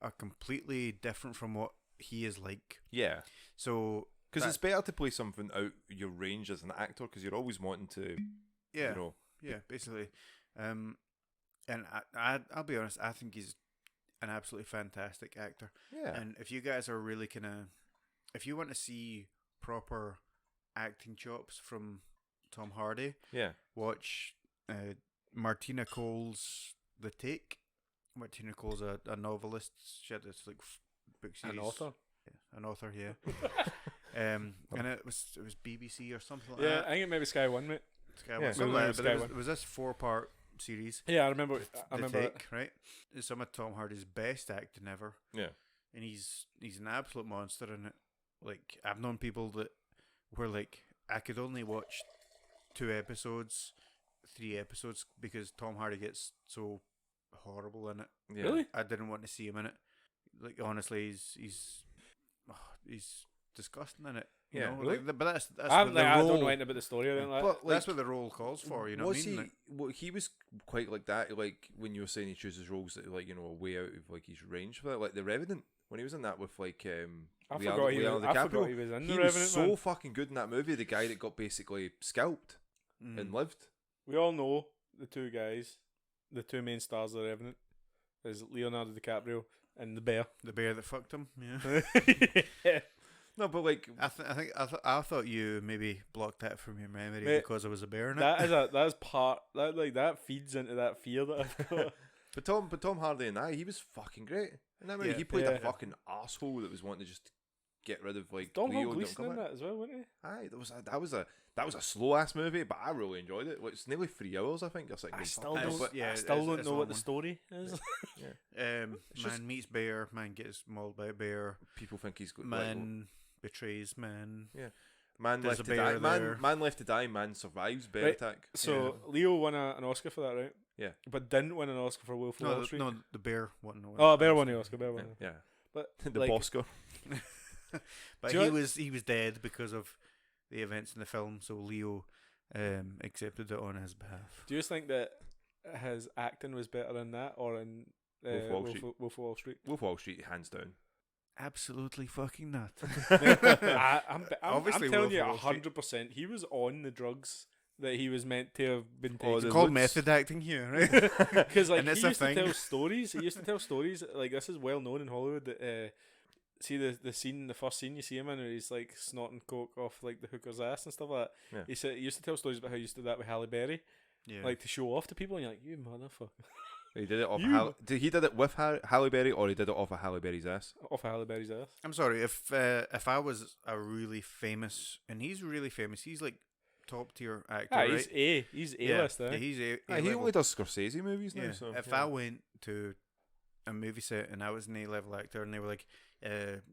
are completely different from what he is like. Yeah. So, because it's better to play something out your range as an actor, because you're always wanting to. Yeah. Yeah, basically. And I'll be honest, I think he's an absolutely fantastic actor. Yeah. And if you guys are really if you want to see proper acting chops from Tom Hardy, watch Martina Cole's The Take. Martina Cole's a novelist. She had this like book series. An author. Yeah, an author, yeah. And it was BBC or something like that. Yeah, I think it may be Sky One, mate. Sky One. Something like that, but it was this 4-part series. Yeah, I remember. The Take, right? It's some of Tom Hardy's best acting ever. Yeah. And he's an absolute monster in it. Like, I've known people that were like, I could only watch 2 episodes, 3 episodes, because Tom Hardy gets so horrible in it. Yeah. Really? I didn't want to see him in it. Like, honestly, he's disgusting in it. You know? really? Like, but that's I what the don't know role. anything about the story. I don't like. But That's what the role calls for. You know what I mean? He was quite like that. Like when you were saying he chooses roles that like way out of like his range for that. Like The Revenant, when he was in that with like I forgot he was in The Revenant. Was so fucking good in that movie. The guy that got basically scalped and lived. We all know the two guys, the two main stars of The Revenant, is Leonardo DiCaprio and the bear. The bear that fucked him. Yeah. Yeah. No, but like I thought you maybe blocked that from your memory because it was a bear in it. That feeds into that fear that I've got. But Tom Hardy and he was fucking great. In that movie, he played a fucking asshole that was wanting to just get rid of like Donald Gleeson in that as well, wasn't he? Aye, that was a slow ass movie, but I really enjoyed it. It's nearly 3 hours, I think. I still don't know what the story is. Man meets bear, man gets mauled by a bear. People think he's good. Man betrays man. Yeah. Man There's left a to die. bear Man left to die. Man survives bear Right. attack. So Leo won an Oscar for that, right? Yeah. But didn't win an Oscar for Wolf of Wall Street. No, the bear won. Bear won the Oscar. Bear won. Yeah. But The like, Bosco. But Do you he was dead because of the events in the film, so Leo accepted it on his behalf. Do you just think that his acting was better in that or in Wolf of Wall Street? Wolf of Wall Street, hands down. Absolutely fucking not. I'm Obviously, telling you, Wolf of Wall Street. 100%. He was on the drugs that he was meant to have been Oh, taking. It's called looks- method acting here, right? Because like And he it's a used to thing. tell stories. He used to tell stories. Like this is well known in Hollywood. That see the scene, the first scene you see him in, where he's like snorting coke off like the hooker's ass and stuff like that. Yeah. He said he used to tell stories about how he used to do that with Halle Berry, Yeah. like to show off to people, and you're like, you motherfucker, He did it off. You- He did it with Halle Berry, or he did it off of Halle Berry's ass. off of Halle Berry's ass. I'm sorry if I was a really famous, and he's really famous. He's like top tier actor, Ah, right? he's A list. Yeah, he's A. He level. only does Scorsese movies now. Yeah. So If yeah. I went to a movie set and I was an A-level actor and they were like,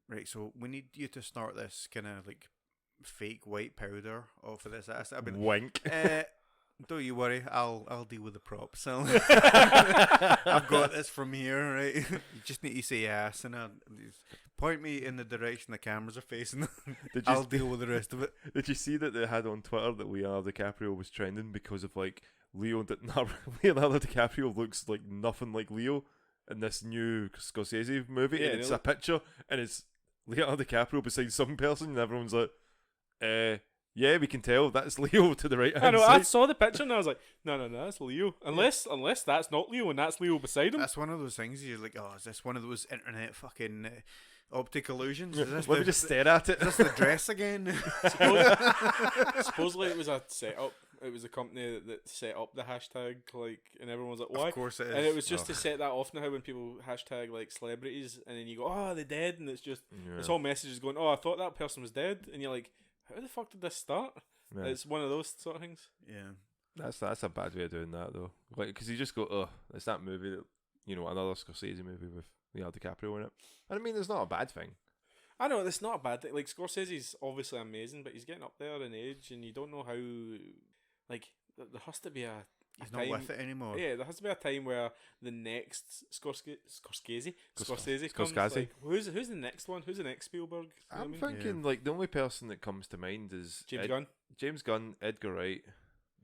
right, so we need you to snort this kind of like fake white powder off of this ass, I'd be like, Wink. don't you worry, I'll deal with the props. I've got this from here, right? You just need to say ass and point me in the direction the cameras are facing. Did you, I'll deal with the rest of it. did you see that they had on Twitter that Leonardo DiCaprio was trending because of like Leonardo DiCaprio looks like nothing like Leo in this new Scorsese movie, Yeah, and it's they a picture and it's Leonardo DiCaprio beside some person, and everyone's like, yeah, we can tell that's Leo to the right I hand know. I side. saw the picture and I was like, no, that's Leo. Unless that's not Leo and that's Leo beside him. That's one of those things you're like, oh, is this one of those internet fucking optic illusions? Is this Let me just stare at it. is this the dress again? Supposedly it was a setup. It was a company that set up the hashtag, like, and everyone was like, why? Of course it is. And it was just to set that off. Now how when people hashtag like celebrities, and then you go, oh, they're dead, and it's just it's all messages going, oh, I thought that person was dead, and you're like, how the fuck did this start? Yeah. It's one of those sort of things. Yeah. That's a bad way of doing that though. Like, because you just go, oh, it's that movie that another Scorsese movie with Leonardo DiCaprio in it. And I mean, it's not a bad thing. I know it's not a bad thing. Like Scorsese's obviously amazing, but he's getting up there in age, and you don't know how. Like there has to be a He's time, not with it anymore. Yeah, there has to be a time where the next Scorsese Scorsese. comes. Like, who's the next one? Who's the next Spielberg? You know what I I'm mean? thinking like the only person that comes to mind is Gunn. James Gunn, Edgar Wright,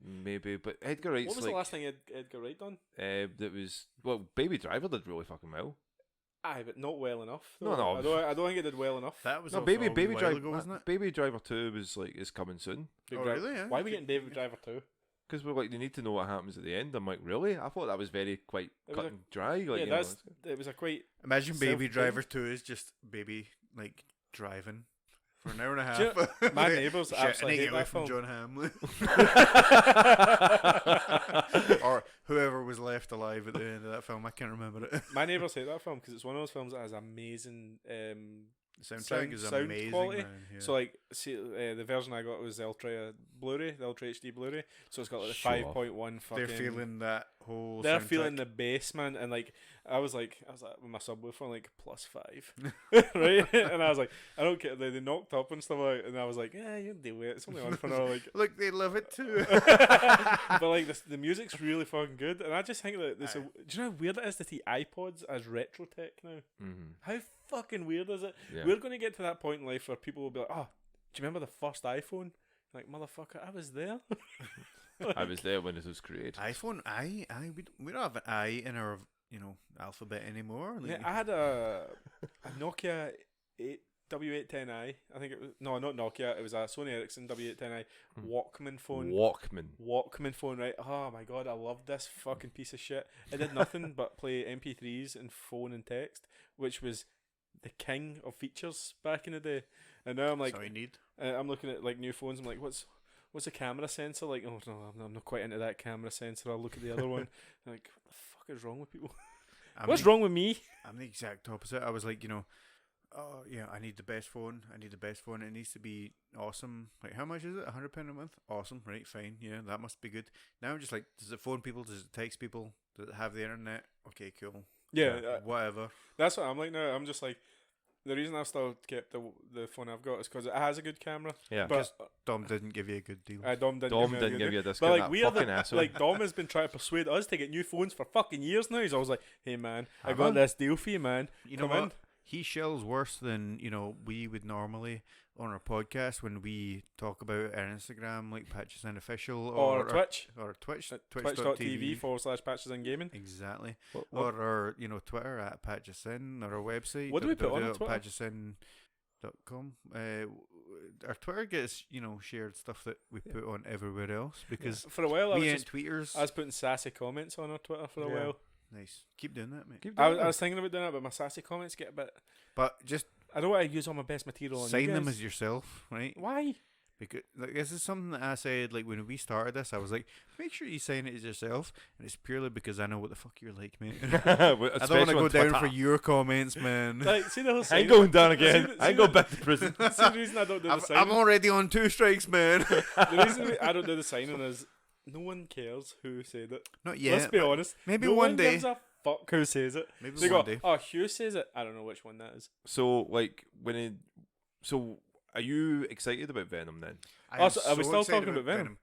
maybe. But Edgar Wright's What was like the last thing Edgar Wright done? that was Baby Driver did really fucking well. Aye, but not well enough. No. I don't think it did well enough. That was No, also Baby a wee while Driver, ago, wasn't it? Baby Driver 2 was like is coming soon Big Oh, Driver. really? Yeah. Why are we getting David Driver 2? because we're like they need to know what happens at the end. I'm like, really? I thought that was very quite It was cut a- and dry. Like, Yeah, you know, it was a quite. Imagine Baby Self-contained. Driver 2 is just Baby like driving for an hour and a Do you half. my neighbours Shit, absolutely I need to hate get away that from film. John Hamm. Or whoever was left alive at the end of that film. I can't remember it. My neighbours hate that film because it's one of those films that has amazing. The soundtrack Sound- is sound amazing. quality. Man, yeah. So like, see, the version I got was the Ultra Blu-ray, the Ultra HD Blu-ray. So it's got like the Sure. 5.1 fucking. they're feeling that whole. They're soundtrack. feeling the bass, man, and like I was like with my subwoofer like +5, right? And I was like, I don't care. They knocked up and stuff like, and I was like, yeah, you deal with it. It's only on for an hour, like. Look, they love it too. But like the music's really fucking good, and I just think that do you know how weird it is to see iPods as retro tech now? Mhm. How fucking weird is it? Yeah. We're going to get to that point in life where people will be like, oh, do you remember the first iPhone? Like, motherfucker, I was there. I was there when it was created. iPhone we don't have an I in our alphabet anymore. Like, Yeah, I had a Nokia W810i. I think it was not Nokia. It was a Sony Ericsson W810i Walkman phone. Walkman phone, right? Oh my god, I loved this fucking piece of shit. It did nothing but play MP3s and phone and text, which was the king of features back in the day. And now I'm like, that's all you need. I'm looking at like new phones. I'm like, what's a camera sensor? Like, oh no, I'm not quite into that camera sensor. I'll look at the other one. I'm like, what the fuck is wrong with people? What's wrong with me? I'm the exact opposite. I was like, oh yeah, I need the best phone. It needs to be awesome. Like, how much is it? £100 a month? Awesome, right? Fine. Yeah, that must be good. Now I'm just like, does it phone people? Does it text people? Does it have the internet? Okay, cool. Yeah, Whatever. that's what I'm like now. I'm just like, the reason I've still kept the phone I've got is because it has a good camera. Yeah. But Dom didn't give you a good deal. Dom didn't Dom give me a didn't good give deal. you a But discount. like That we are fucking asshole. like Dom has been trying to persuade us to get new phones for fucking years now. He's always like, "Hey man, I Have got I? this deal for you, man. You know Come what? in." he shills worse than we would normally on our podcast when we talk about our Instagram, like Patches and Official, or Twitch, or Twitch, twitch.tv/Patches and Gaming. Exactly. What? Or our Twitter at Patchesin, or our website. What do we put on Twitter? Patchesin.com. Our Twitter gets shared stuff that we put on everywhere else because for a while we ain't tweeters. I was putting sassy comments on our Twitter for a while. Nice. Keep doing that, mate. I was thinking about doing it, but my sassy comments get a bit. But just I don't want to use all my best material on sign you them guys. as yourself, right? Why? Because this is something that I said when we started this. I was like, make sure you sign it as yourself, and it's purely because I know what the fuck you're like, mate. I don't want to go down for your comments, man. Like, see the whole I ain't going down again. I ain't going back to prison. See the reason I don't do the signing. I'm already on 2 strikes, man. The reason I don't do the signing is no one cares who said it. Not yet. Let's be honest. Maybe no one day. Gives a fuck who says it. Maybe they one go, day. oh, Hugh says it. I don't know which one that is. So are you excited about Venom then? Are we still talking about Venom?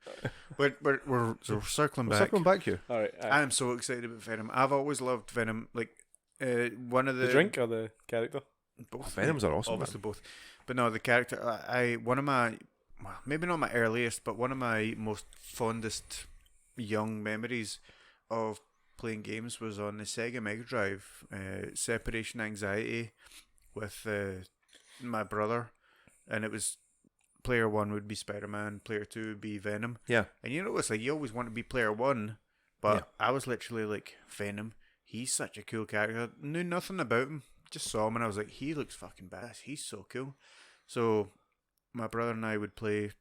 We're circling back. Circling back here. All right. I am so excited about Venom. I've always loved Venom. One of the drink or the character? Both. Venoms are awesome. Obviously both. But no, the character. One of my, maybe not my earliest, but one of my most fondest young memories of playing games was on the Sega Mega Drive. Separation Anxiety with my brother, and it was player 1 would be Spider-Man, player 2 would be Venom. Yeah. And it's like you always want to be player 1, but I was literally like, Venom, he's such a cool character. Knew nothing about him, just saw him and I was like, he looks fucking badass, he's so cool. So my brother and I would play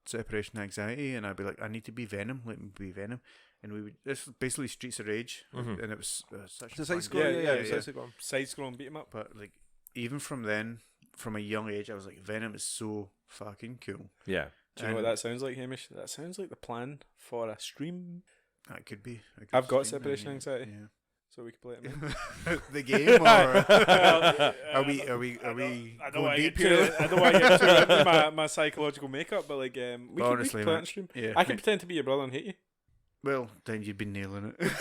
Separation Anxiety, and I'd be like, I need to be Venom, let me be Venom. And this was basically Streets of Rage, and it was such a fun game. Side-scrolling beat 'em up. But even from then, from a young age, I was like, Venom is so fucking cool. Yeah. Do you know what that sounds like, Hamish? That sounds like the plan for a stream. That could be. I've got Separation Anxiety, so we can play it. The game, or are we going deep here? I don't want to get too into my psychological makeup, but we can play it on stream. Yeah. I can pretend to be your brother and hate you. Well, then you'd be nailing it.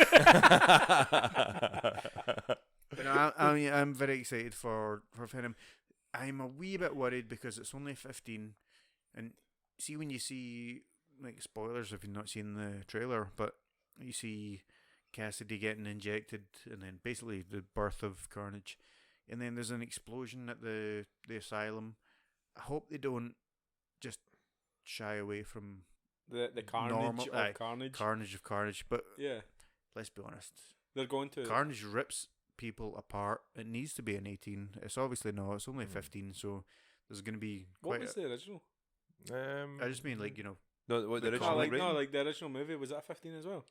But I'm very excited for Venom. I'm a wee bit worried because it's only 15, and see when you see spoilers if you've not seen the trailer, but you see Cassidy getting injected, and then basically the birth of Carnage, and then there's an explosion at the asylum. I hope they don't just shy away from the carnage of Carnage. But yeah, let's be honest, they're going to Carnage rips people apart. It needs to be an 18. It's obviously not. It's only 15, so there's going to be what was the original? I just mean no, the original the original movie, was that 15 as well?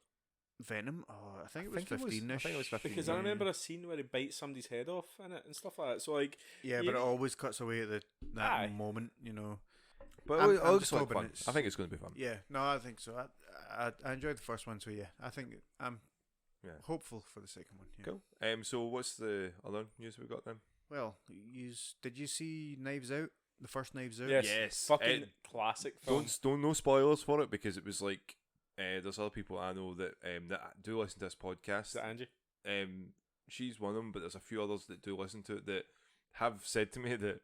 Venom? Oh, I think it was 15ish. I think it was 15. Because I remember a scene where he bites somebody's head off in it and stuff like that. So but it always cuts away at that moment, But I'm it looks just like hoping fun. I think it's going to be fun. Yeah, no, I think so. I enjoyed the first one, so yeah, I think I'm hopeful for the second one. Yeah. Cool. So what's the other news we got then? Well, did you see Knives Out? The first Knives Out? Yes. Fucking classic film. Don't no spoilers for it, because it was like there's other people I know that do listen to this podcast. Is that Angie? She's one of them, but there's a few others that do listen to it that have said to me that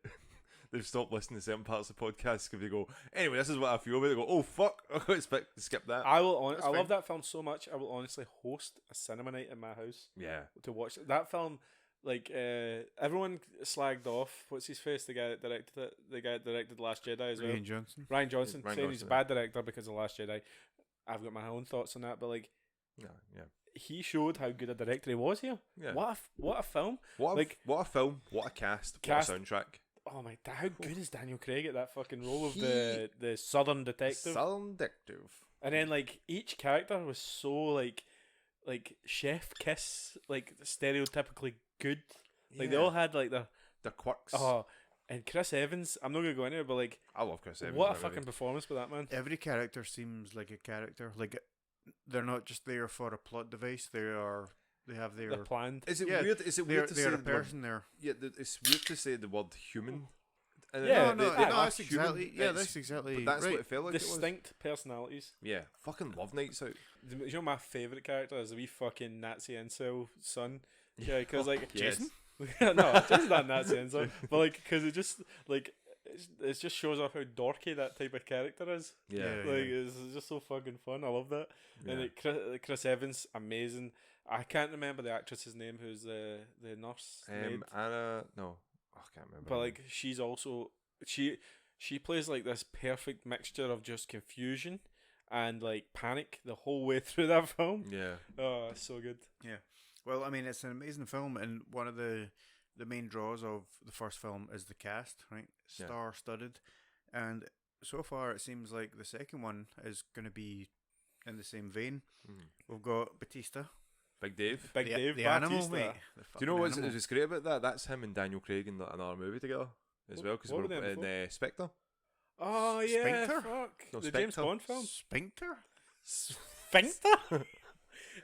they've stopped listening to certain parts of the podcast because they go, anyway, this is what I feel about it. They go, oh fuck, I expect to skip that. I love that film so much. I will honestly host a cinema night in my house. Yeah. To watch that film. Everyone slagged off. What's his face? The guy that directed it. The guy that directed The Last Jedi as well. Ryan Johnson. Saying he's a bad director because of The Last Jedi. I've got my own thoughts on that, but he showed how good a director he was here. Yeah. What a film. What a film. What a cast. What a soundtrack. Oh my! How good is Daniel Craig at that fucking role of the Southern detective? And then each character was so like chef kiss, stereotypically good. They all had their quirks. Oh, and Chris Evans. I'm not gonna go into it, but I love Chris Evans. What a fucking performance with that man. Every character seems like a character. They're not just there for a plot device. They have their. They're planned. Is it weird? Is it weird to say a person there? Yeah, it's weird to say the word human. Yeah, that's exactly. Yeah, that's exactly. But that's right. what it felt like. Distinct personalities. Yeah, fucking love Nights Out. You know my favorite character is the wee fucking Nazi incel son. Yeah, because Jason. No, it's not in that sense, though. But like, because it just like it just shows off how dorky that type of character is. Yeah. Like it's just so fucking fun. I love that. And Chris Evans, amazing. I can't remember the actress's name, who's the nurse maid. Anna, no, I can't remember. But like, she's also she plays like this perfect mixture of just confusion and like panic the whole way through that film. Yeah. Oh, it's so good. Yeah. Well, I mean, it's an amazing film, and one of the main draws of the first film is the cast, right? Yeah. Star-studded, and so far it seems like the second one is going to be in the same vein. We've got Bautista, Big Dave. Big Dave, the animal, Bautista. mate. Do you know what's great about that? That's him and Daniel Craig in another movie together as well, because what we're were they in in Spectre. Oh yeah, Sphincter? fuck. No, The James Spectre. Bond film. Sphincter? Sphincter?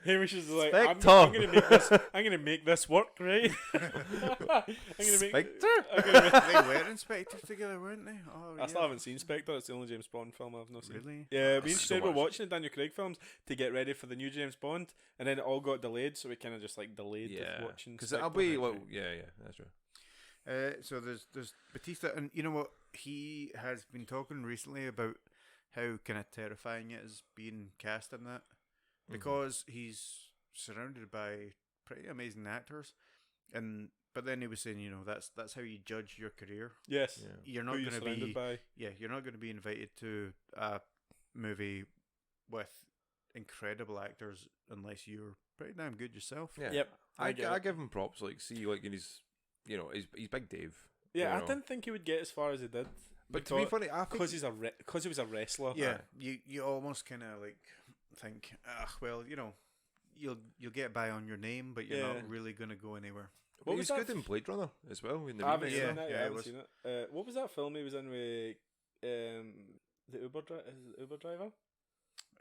Hamish is like, I'm Spectre. gonna make this. I'm gonna make this work, right? I'm gonna make. Spectre? I'm gonna make, They were in Spectre together, weren't they? Oh, I still haven't seen Spectre. It's the only James Bond film I've not seen. Really? Yeah, me and so Sinead were much. watching the Daniel Craig films to get ready for the new James Bond, and then it all got delayed, so we kind of just like delayed Yeah. watching. Because Spectre. I'll be, well, yeah, that's true. So there's Bautista, and you know what? He has been talking recently about how kind of terrifying it is being cast in that, because he's surrounded by pretty amazing actors, but then he was saying, you know, that's how you judge your career. Yes. Yeah. You're not Who you're going to surrounded be, by. you're not going to be invited to a movie with incredible actors unless you're pretty damn good yourself. Yeah. Yep. I get it. give him props. Like, see, like, in his, you know, he's Big Dave. Yeah, you I know. didn't think he would get as far as he did. But to be funny, I think because because he was a wrestler. Yeah, you almost kind of like think, well, you know, you'll get by on your name, but you're Yeah. not really going to go anywhere. What What was was good that in Blade Runner as well. In the I haven't remake. seen Yeah, that. yeah, I it haven't was- seen it. What was that film he was in with the Uber driver?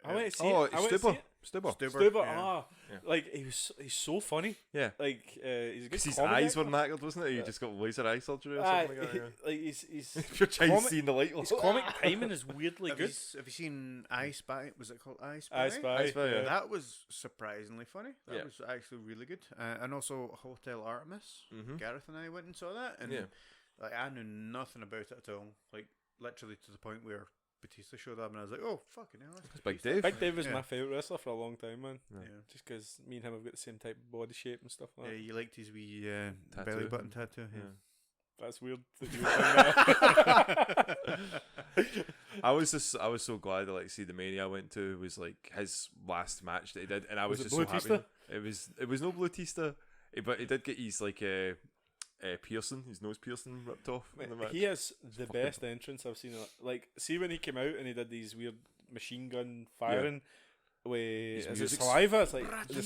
I went to see Oh, it. I went to see Stuber. it. Stuber. Stuber, yeah. Yeah. like he's so funny. Yeah. Like he's a good Because his comedy eyes were actor. knackered, wasn't it? You just got laser eye surgery or Aye, something like that. Yeah. like he's If you're trying to comic- see in the light, his comic timing is weirdly Have you, good. have you seen I Spy? Was it called I Spy? I Spy. I Spy, yeah. That was surprisingly funny. That Yeah. was actually really good. And also Hotel Artemis. Mhm. Gareth and I went and saw that, and Yeah. like I knew nothing about it at all. Like literally to the point where Bautista showed up, and I was like, "Oh fucking hell!" That's Big Bautista." Dave. Big Dave was Yeah. my favourite wrestler for a long time, man. Yeah. Yeah. Just because me and him have got the same type of body shape and stuff like Yeah, that. you liked his wee Tattoo. belly button tattoo. Yeah. That's weird that you would think that. I was so glad to like see the Mania I went to was like his last match that he did, and I was Was it just so Bautista? happy. It was no Bautista, but he did get his like piercing, his nose piercing ripped off in the match. He has the fucking best entrance I've seen. Like, see when he came out and he did these weird machine gun firing with His is it music's- saliva? It's like the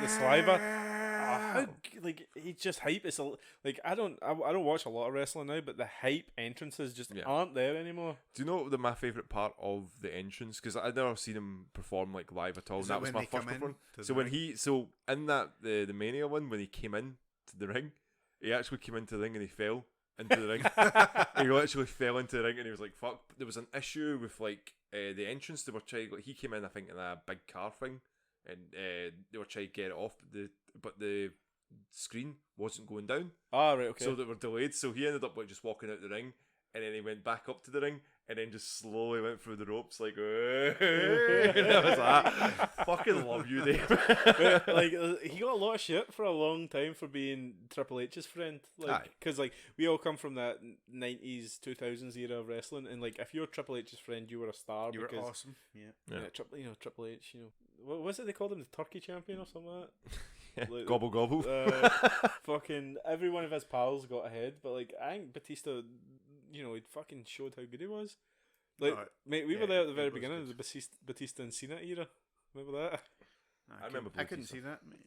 saliva. How like he's just hype. It's like I don't watch a lot of wrestling now, but the hype entrances just Yeah. aren't there anymore. Do you know my favourite part of the entrance? Because I'd never seen him perform like live at all. Is And it that was when my they first come in performance. to So the when ring? in that the Mania one, when he came in to the ring, he actually came into the ring and he fell into the ring. He literally fell into the ring and he was like, "Fuck!" There was an issue with like the entrance. They were trying. Like, he came in, I think, in a big car thing, and they were trying to get it off. But the screen wasn't going down, Ah, right, okay. so they were delayed. So he ended up like just walking out the ring, and then he went back up to the ring, and then just slowly went through the ropes like. And I was like, "Fucking love you, Dave." But, like he got a lot of shit for a long time for being Triple H's friend, like Aye. because like we all come from that 90s 2000s era of wrestling, and like if you're Triple H's friend, you were a star. You were because awesome. Yeah. Yeah. Triple H, you know, what was it they called him, the Turkey Champion or something like that? Like, Gobble gobble. fucking every one of his pals got ahead, but like I think Bautista, you know, he fucking showed how good he was. Like, Oh, mate, we yeah, were there at the he very was beginning of good. the Batista and Cena era. Remember that? I remember I couldn't Bautista. see that. mate.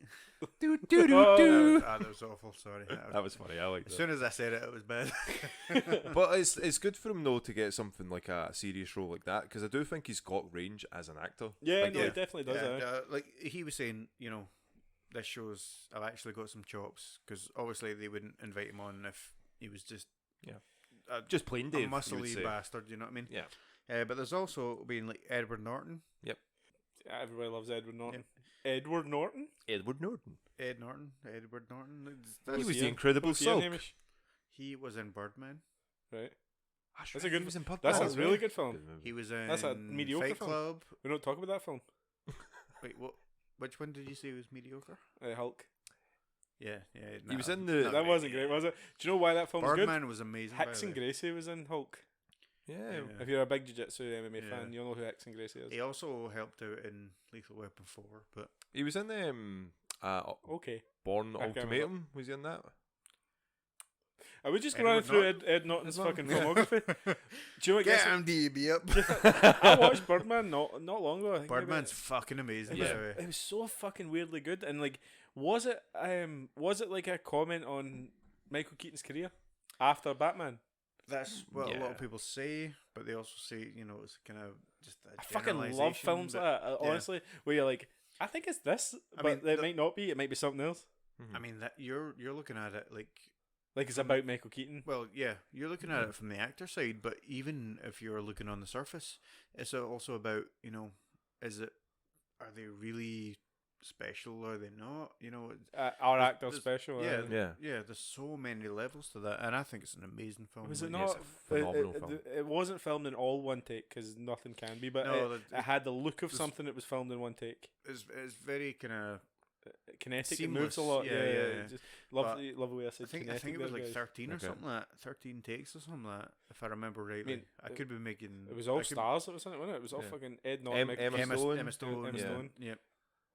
Oh. That was awful. Sorry. That was funny. I liked As it. soon as I said it, it was bad. But it's good for him though to get something like a serious role like that, because I do think he's got range as an actor. Yeah, Big no, Dave. it definitely does. Yeah, eh? like he was saying, you know, this shows I've actually got some chops, because obviously they wouldn't invite him on if he was just Just plain a Dave. you would muscly say. bastard. You know what I mean? Yeah. But there's also been like Edward Norton. Yep. Everybody loves Edward Norton. Edward Norton? Edward Norton. Edward Norton. He was Ian? the Incredible Who's Ian, Sulk. Hamish? He was in Birdman. Right. That's That's a good. He was in Birdman. That's a Oh, really yeah. good film. Good movie. He was in That's a mediocre Fight film. Club. We don't talk about that film. Wait, what? Which one did you say was mediocre? Hulk. Yeah. He was no, in the- not That great. wasn't great, was it? Do you know why that film was good? Birdman was amazing. by Hicks the and way. Gracie was in Hulk. Yeah. Yeah. If you're a big jiu-jitsu MMA Yeah. fan, you'll know who Hicks and Gracie is. He also helped out in Lethal Weapon 4, but He was in Okay. Born I can't Ultimatum. Was he in that? I would just go Edward around through Norton? Ed Norton's As well. fucking filmography. Do you know what get gets him, DB up. I watched Birdman not long ago. I think maybe Birdman's fucking amazing. it was, by the way. it was so fucking weirdly good, and like, was it like a comment on Michael Keaton's career after Batman? That's what a lot Yeah. of people say, but they also say, it's kind of just a I fucking love generalisation, films but, like that. yeah. Honestly, where you're like, I think it's this, I but mean, it might not be. It might be something else. I mean, that you're looking at it like, Like it's about Michael Keaton. well, yeah, you're looking at it from the actor side, but even if you're looking on the surface, it's also about, are they really special? Are they not? Our there's- actor there's- special. yeah, Yeah. yeah. There's so many levels to that, and I think it's an amazing film. Was it like, Yeah, it's not? a phenomenal film. It wasn't filmed in all one take because nothing can be, but No, it had the look of there's- something that was filmed in one take. It's very kind of. Kinetic, it moves a Seamless, lot. yeah, Yeah, yeah. Just love the way I I said. think kinetic it was there, like guys. 13 or Okay. something like that. 13 takes or something like that, if I remember rightly. I could be making. It was all I could- stars, wasn't it? It was all Yeah. fucking Ed Norton, Michael Emma Keaton. Stone. Emma Stone. Emma yeah. Stone. Yep.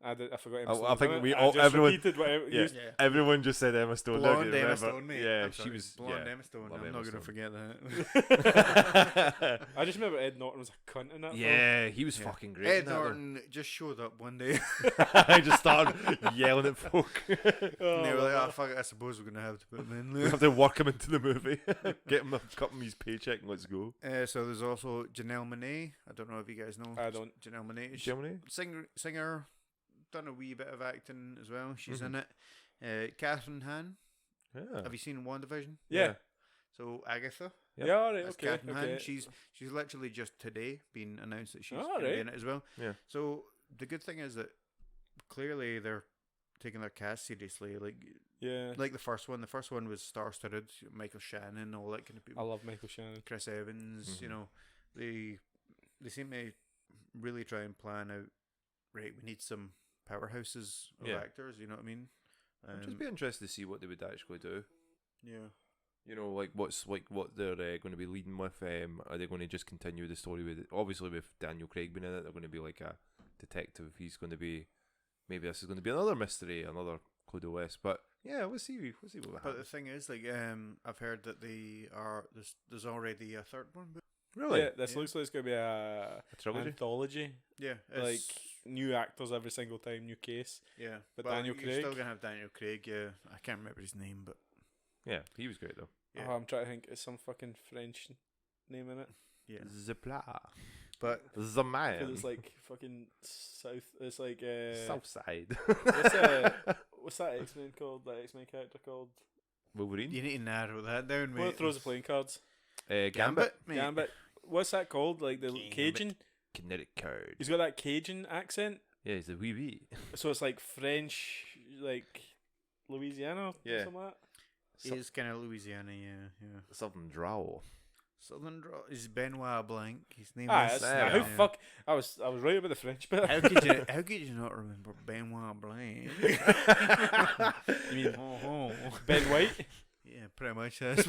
I forgot Emma I Stone. think didn't we I? all- I just everyone- repeated whatever Yeah. you Everyone just said Emma Stone. don't Blonde you Emma remember? Stone, mate. Yeah, I'm she sorry. was. Blonde yeah. Emma Stone. Love I'm Emma not going to Stone. forget that. I just remember Ed Norton was a cunt in that film. Yeah, he was Yeah. fucking great. Ed in that, though. Norton just showed up one day. I just started yelling at folk. Oh, and they were like, well, "Oh fuck it, I suppose we're going to have to put him We in." have to work him into the movie. Get him, cut him his paycheck, and let's go. So there's also Janelle Monáe. I don't know if you guys know. I don't. Janelle Monáe. Germany. Singer, done a wee bit of acting as well. She's Mhm. in it. Catherine Hahn. Yeah. Have you seen WandaVision? Yeah. So Agatha. Yep. Yeah, all right, That's okay. Catherine Hahn. okay. She's literally just today been announced that she's Oh, going to be right. in it as well. Yeah. So the good thing is that clearly they're taking their cast seriously. Yeah. Like the first one. The first one was star-studded. Michael Shannon, all that kind of I people. love Michael Shannon. Chris Evans. Mhm. They seem to really try and plan out. Right, we need some powerhouses of Yeah. actors. You know what I mean? I'd just be interested to see what they would actually do. Yeah. What they're going to be leading with. Are they going to just continue the story with? Obviously, with Daniel Craig being in it, they're going to be like a detective. He's going to be. Maybe this is going to be another mystery, another Clue de West. But yeah, we'll see. We'll see what But the happens. thing is, I've heard that there's already a third one. Really, Yeah, this Yeah. looks like it's going to be a a trilogy. anthology. Yeah, Like it's- new actors every single time, new case. yeah. but Well, Daniel you're Craig? still gonna have Daniel Craig. Yeah, I can't remember his name, but Yeah, he was great though. yeah, Oh, I'm trying to think. It's some fucking French name in it. yeah. Zipla, But the Because man, it's like fucking south. It's like South Side. what's that X-Men called? That X-Men character called? Wolverine. you need to narrow that down, mate. What throws the playing cards? Gambit. mate. Gambit. What's that called? Like the Gambit. Cajun. Kinetic card. He's got that Cajun accent. Yeah, he's a wee wee. So it's like French, like Louisiana or Yeah. something like that. He's kind of Louisiana. Yeah. Something drow. Southern Draw is Benoit Blanc. His name Ah, is. that's, yeah. how fuck. I was right about the French bit. How could you not remember Benoit Blanc? You mean Oh, Ben White? yeah, pretty much. That's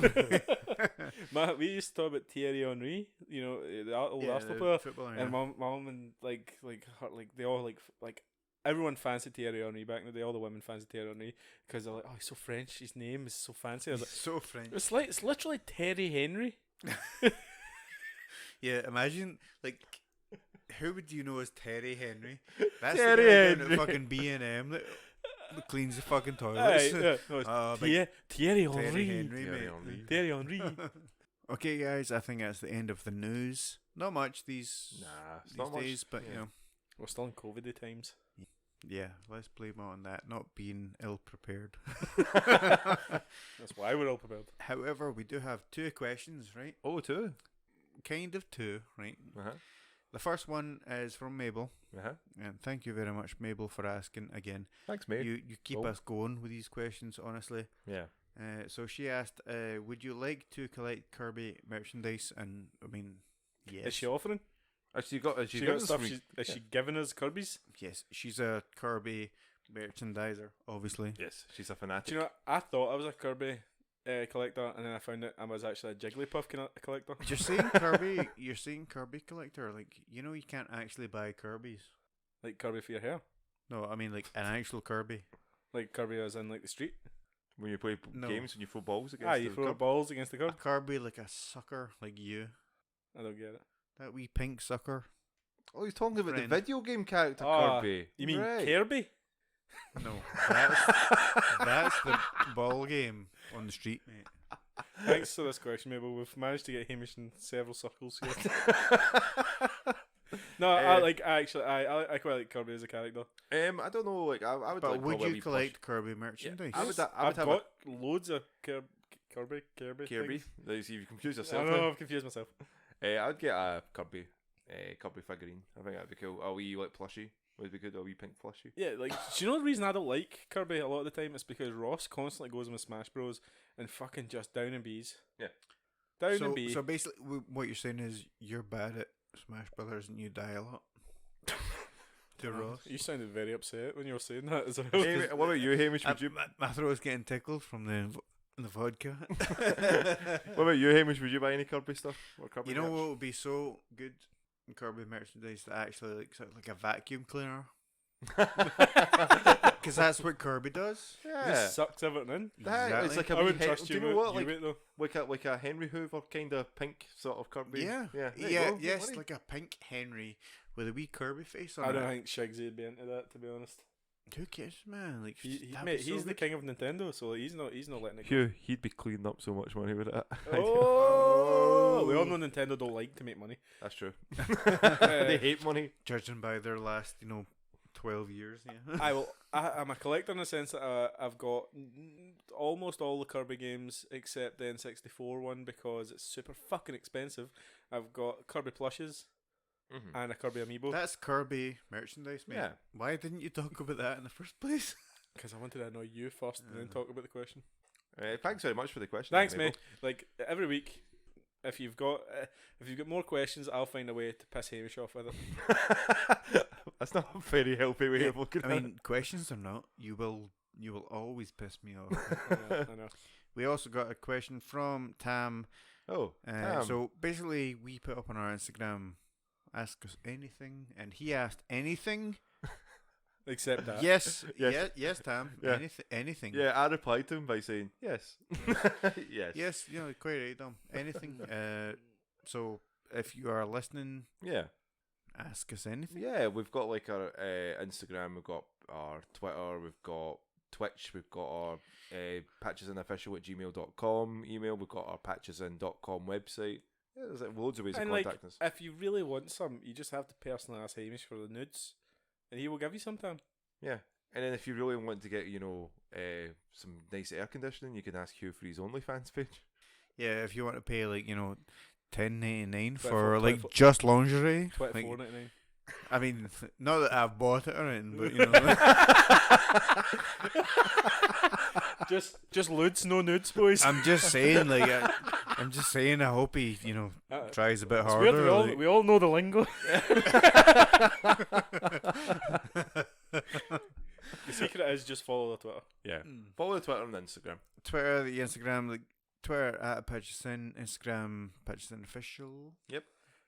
We used to talk about Thierry Henry, you know, the old Arsenal the player. footballer. And Yeah. my mum and her, they all like everyone fancied Thierry Henry back in the day. All the women fancied Thierry Henry because they're like, oh, he's so French. His name is so fancy. I was like, So French. it's literally Terry Henry. Yeah, imagine who would you know as Terry Henry? That's Terry the guy down Henry. at fucking B&M that cleans the fucking Aye, toilets. yeah, no, it's Big Thierry Terry Henry. Henry, Thierry mate. Henry. Thierry Henry. Okay, guys, I think that's the end of the news. Not much these Nah, it's these not much. days, but yeah. you know, We're still in COVID times. yeah, let's blame it on that, not being ill prepared. That's why we're all prepared. However, we do have two questions, right? Oh, too. Kind of two, right? Uh-huh. the first one is from Mabel, Uh-huh. and thank you very much, Mabel, for asking again. Thanks, mate. You keep Oh. us going with these questions, honestly. Yeah. So she asked, would you like to collect Kirby merchandise? And I mean, yes. Is she offering? Actually, got She got stuff. Is she giving us Kirby's? Yes, she's a Kirby merchandiser, obviously. Yes, she's a fanatic. Do you know? I thought I was a Kirby collector, and then I found out I was actually a Jigglypuff collector. You're saying Kirby. You're saying Kirby collector. Like, you know, you can't actually buy Kirby's. Like Kirby for your hair. No, I mean like an actual Kirby. Like Kirby as in like the street. When you play No. games, when you throw balls against You the throw cup. balls against the A curb. Kirby like a sucker, like you. I don't get it. That wee pink sucker. Oh, he's talking about Friend. the video game character Ah, Kirby. You mean right. Kirby? No, that's the ball game on the street, mate. Thanks for this question, Mabel. We've managed to get Hamish in several circles here. No, I quite like Kirby as a character. I don't know. Like, I would. But like would probably a you wee collect Kirby merchandise? I would. I would I've have got loads of Kirby. Kirby. things. Like, see, you confused I yourself. know, now. I've confused myself. I would get a Kirby figurine. I think that'd be cool. A wee like plushie would be good. A wee pink plushie. Yeah, like, do you know the reason I don't like Kirby a lot of the time? It's because Ross constantly goes with Smash Bros. And fucking just down in bees. Yeah. Down so, in bees. so basically, what you're saying is you're bad at Smash Brothers and you die a lot. To Ross. You sounded very upset when you were saying that as well. Hey, what about you, Hamish? Would you? My throat's getting tickled from the vodka. What about you, Hamish? Would you buy any Kirby stuff? Or Kirby You know merch? what would be so good in Kirby merchandise that actually like sort of like a vacuum cleaner? Because that's what Kirby does. Yeah. Just sucks everything in. That is like a I wee wouldn't Hen- trust do you. you know what? You wait though. Like a Henry Hoover kind of pink sort of Kirby. Yeah, Yeah. There you yeah, go. yes, Money. like a pink Henry with a wee Kirby face on I it. don't think Shigsy would be into that, to be honest. Who cares, man? Like, that'd Mate, be so he's the good. king of Nintendo, so he's not letting it go. Hugh, he'd be cleaning up so much money with it. Oh, we all know Nintendo don't like to make money. That's true. Uh, They hate money. Judging by their last, 12 years. Yeah. I'm a collector in the sense that I've got almost all the Kirby games except the N64 one because it's super fucking expensive. I've got Kirby plushes Mm-hmm. and a Kirby amiibo That's Kirby merchandise, mate. Yeah. Why didn't you talk about that in the first place? because I wanted to annoy you first and then talk about the question. Thanks very much for the question. Thanks, Mabel. mate. Like every week, if you've got more questions, I'll find a way to piss Hamish off with it. That's not a very healthy way of looking I at it. mean, questions or not, you will always piss me off. I know. We also got a question from Tam. Oh, Tam. So basically, we put up on our Instagram, ask us anything, and he asked anything. Except that. Yes, Yes. yes, Tam. Yeah. Anything. Yeah, I replied to him by saying yes. Yes. Yes, quite right, Dom. Anything. So if you are listening, Yeah. ask us anything. Yeah, we've got like our Instagram, we've got our Twitter, we've got Twitch, we've got our patchesinofficial@gmail.com email, we've got our patchesin.com website. Yeah, there's like loads of ways And of contacting us. if you really want some, you just have to personally ask Hamish for the nudes, and he will give you some time. Yeah. And then if you really want to get, some nice air conditioning, you can ask Hugh for his OnlyFans page. Yeah, if you want to pay like $10.99 24 for like 24 just lingerie. Like, $24.99. I mean, not that I've bought it or anything, but just ludes, no nudes, boys. I'm just saying, like, I'm just saying. I hope he, tries a bit It's weird, harder. we all know the lingo. The secret is just follow the Twitter. Yeah. Follow the Twitter and Instagram. Twitter, the Instagram, like Twitter @Patchison, Instagram Patchison Official.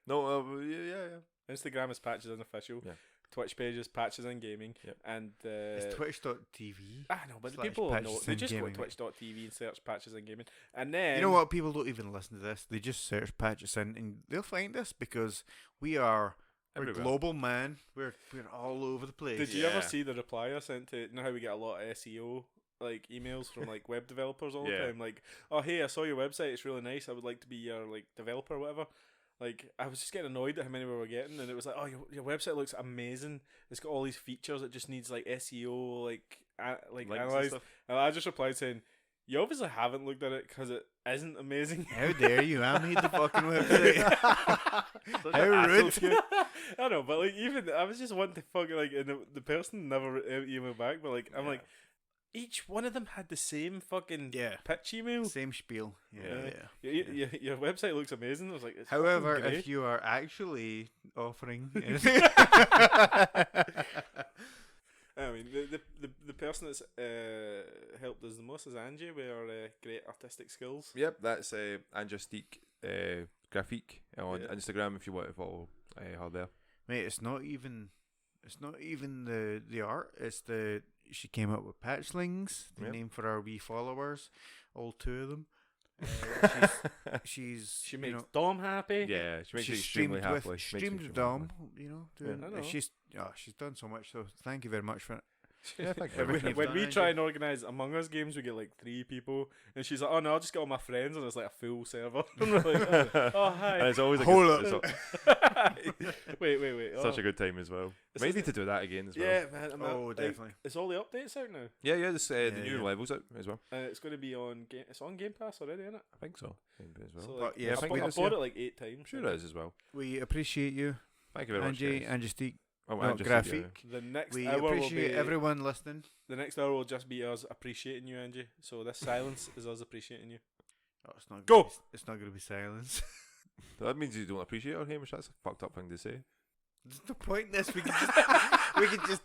No, yeah. Instagram is Patches in Official. Yeah. Twitch page is Patches in Gaming. Yep. And It's twitch.tv. I know, but the / people know. Patches They in just go to Gaming. twitch.tv and search Patches in Gaming. And then You know what? People don't even listen to this. They just search Patchison and they'll find us because we're Everywhere. global, man. We're all over the place. Did you ever Yeah. see the reply I sent to? You know how we get a lot of SEO like emails from like web developers all the Yeah. time? Like, oh hey, I saw your website. It's really nice. I would like to be your like developer or whatever. Like, I was just getting annoyed at how many we were getting, and it was like, oh, your website looks amazing. It's got all these features. It just needs like SEO, like Links and analyzed. stuff. And I just replied saying, You obviously haven't looked at it because it isn't amazing. How dare you? I made the fucking website. How rude. I know, but like even I was just wanting to fucking like, and the person never emailed back, but like I'm like, each one of them had the same fucking pitch email, Same spiel. Your website looks amazing. I was like, it's however, fucking great. if you are actually offering anything, I mean, the person that's helped us the most is Angie with her great artistic skills. Yep, that's Anjastique Graphique on Instagram if you want to follow her there. mate, it's not even the art. It's she came up with Patchlings, the name for our wee followers, all 2 of them. She makes Dom happy. Yeah, she makes it extremely happy. Streamed with Dom, you know. I know. She's done so much. So thank you very much for it. Yeah, thank you. When we try and organise Among Us games, we get like 3 people, and she's like, "Oh no, I'll just get all my friends," and it's like a full server. And we're like, oh hi. And it's always a Hold good, up. Wait. such a good time as well. We need to do that again as well. Yeah, man. Definitely. Is all the updates out now? Yeah, this, the new levels out as well. It's going to be on Game. It's on Game Pass already, isn't it? I think so. Maybe as well. So, But, yeah, I bought it like 8 times. Sure it is as well. We appreciate you, Thank you very Angie, much. Anjastique. Oh, No, Anjastique, Graphique. The next We hour will appreciate be everyone listening. The next hour will just be us appreciating you, Angie. So this silence is us appreciating you. Oh, it's not Go! It's not going to be silence. That means you don't appreciate her, Hamish. That's a fucked up thing to say. There's no point in this. We could just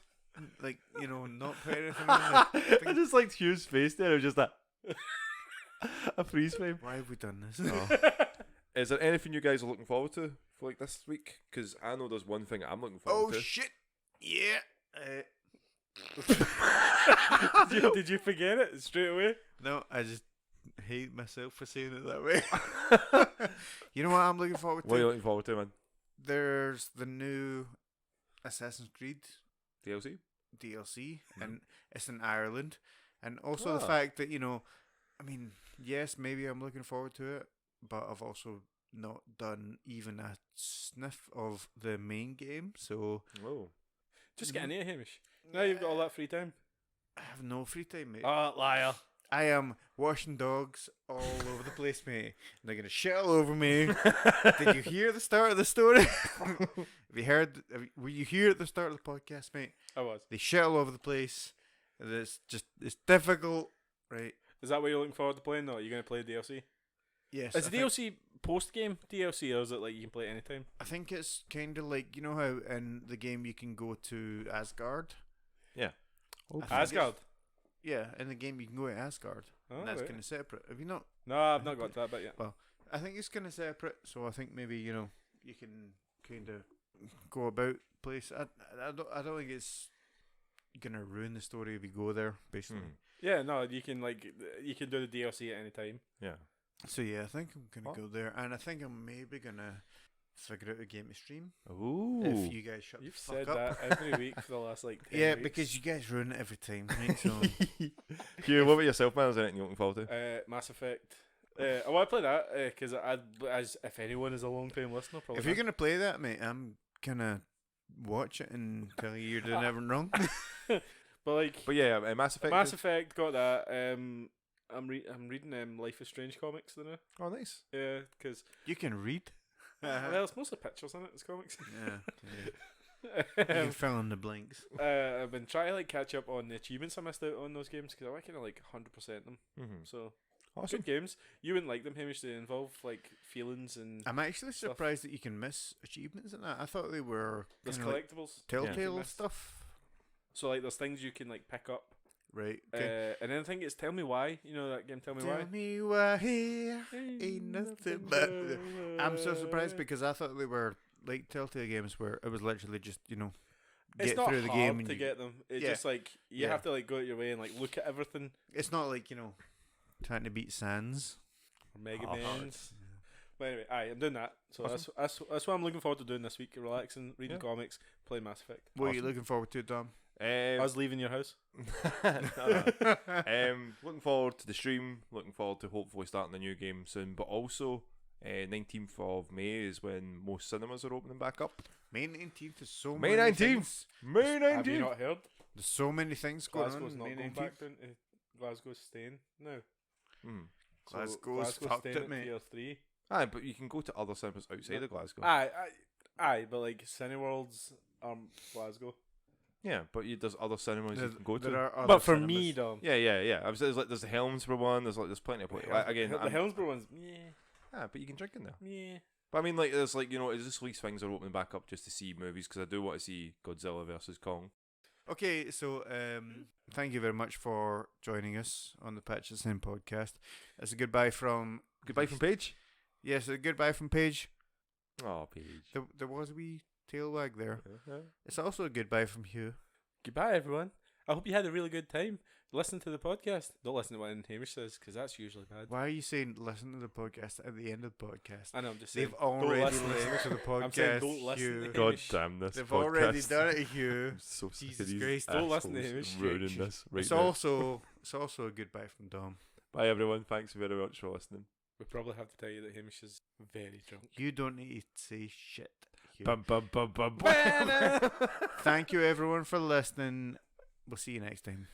like, you know, not put anything on it. I just liked Hugh's face there. It was just that a freeze frame. Why have we done this? Is there anything you guys are looking forward to for like this week? Because I know there's one thing I'm looking forward to. Shit! Yeah. Did you forget it straight away? No, I just hate myself for saying it that way. You know what I'm looking forward to? What are you looking forward to, man? There's the new Assassin's Creed DLC? DLC, and it's in Ireland, and also the fact that, you know, I mean, yes, maybe I'm looking forward to it, but I've also not done even a sniff of the main game, so Just get in here, Hamish. Now you've got all that free time. I have no free time, mate. Oh, liar. I am washing dogs all over the place, mate. And they're gonna shit all over me. Did you hear the start of the story? Were you here at the start of the podcast, mate? I was. They shit all over the place. And it's difficult, right? Is that what you're looking forward to playing, though? Are you going to play DLC? Yes. Is the DLC post-game DLC, or is it like you can play it anytime? I think it's kind of like, you know how in the game you can go to Asgard? Yeah. Asgard? Yeah, in the game you can go to Asgard. Oh, and that's right. kind of separate. Have you not? No, I've not got to that bit yet. Well, I think it's kind of separate, so I think maybe, you know, you can kind of go about place. I don't think it's gonna ruin the story if you go there, basically. Yeah, no, you can do the DLC at any time. Yeah. So yeah, I think I'm gonna go there, and I think I'm maybe gonna figure out a game to stream. Ooh. If you guys shut You've the fuck said up. that every week for the last like 10 Yeah, weeks. because you guys ruin it every time, right? So Hugh, what about yourself, man? Is there anything you're looking forward to? Mass Effect. I want to play that because as if anyone is a long time listener, probably. if you're gonna play that, mate, I'm gonna watch it and tell you you're doing everything wrong. But yeah, Mass Effect. Mass Effect got that. I'm reading Life is Strange comics now. Oh, nice. Yeah, because You can read. well, it's mostly pictures in it. It's comics. Yeah. You can fill in the blanks. I've been trying to like catch up on the achievements I missed out on those games because I reckon I like 100% them. So Awesome. good games. You wouldn't like them, Hamish. They involve like feelings and I'm actually stuff. surprised that you can miss achievements in that. I thought they were there's kinda like collectibles. Telltale miss. stuff. So like there's things you can like pick up. Right. Okay. And then I think it's Tell Me Why. You know that game, Tell Me Why? Tell me why here ain't nothing but. I'm so surprised because I thought they were like Telltale games where it was literally just, you know, It's get not through the hard game and to you, get them. It's Yeah. just like you Yeah. have to like go out your way and like look at everything. it's not like, you know, trying to beat Sans. Or Mega Oh, Man's. But anyway, I'm doing that. So Awesome. that's what I'm looking forward to doing this week. Relaxing, reading comics, playing Mass Effect. What are you looking forward to, Dom? Us leaving your house. Looking forward to the stream. Looking forward to hopefully starting the new game soon. But also, 19th of May is when most cinemas are opening back up. May 19th is so May many 19th. things. May Have you 19th. not heard? There's so many things going Glasgow's on. not May going 19th. back down to Glasgow's staying. No. Glasgow's fucked staying it, at mate. tier 3. Aye, but you can go to other cinemas outside of Glasgow. Aye, but like Cineworld's Glasgow. Yeah, but there's other cinemas you can go to. There are other But for cinemas. me, Dom, Yeah. There's like there's the Helmsborough one. There's plenty of places. Again, the Helmsborough one's but you can drink in there. yeah. But I mean, like, there's like it's just these things are opening back up just to see movies because I do want to see Godzilla versus Kong. Okay, so thank you very much for joining us on the Patchlings podcast. It's a goodbye from Paige. Yes, a goodbye from Paige. Oh, Paige. There was a wee tail wag there. It's also a goodbye from Hugh. Goodbye, everyone. I hope you had a really good time. Listen to the podcast. Don't listen to what Hamish says because that's usually bad. Why are you saying listen to the podcast at the end of the podcast? I know. I'm just saying. They've already listen listened to the podcast. I'm saying don't listen Hugh. to God Hamish. damn this! They've podcast. already done it, Hugh. I'm so sick Jesus of these Christ. Don't listen to assholes Hamish. ruining this right It's now. also a goodbye from Dom. Bye everyone. Thanks very much for listening. We probably have to tell you that Hamish is very drunk. You don't need to say shit. Hugh. Bum, bum, bum, bum, Thank you everyone for listening. We'll see you next time.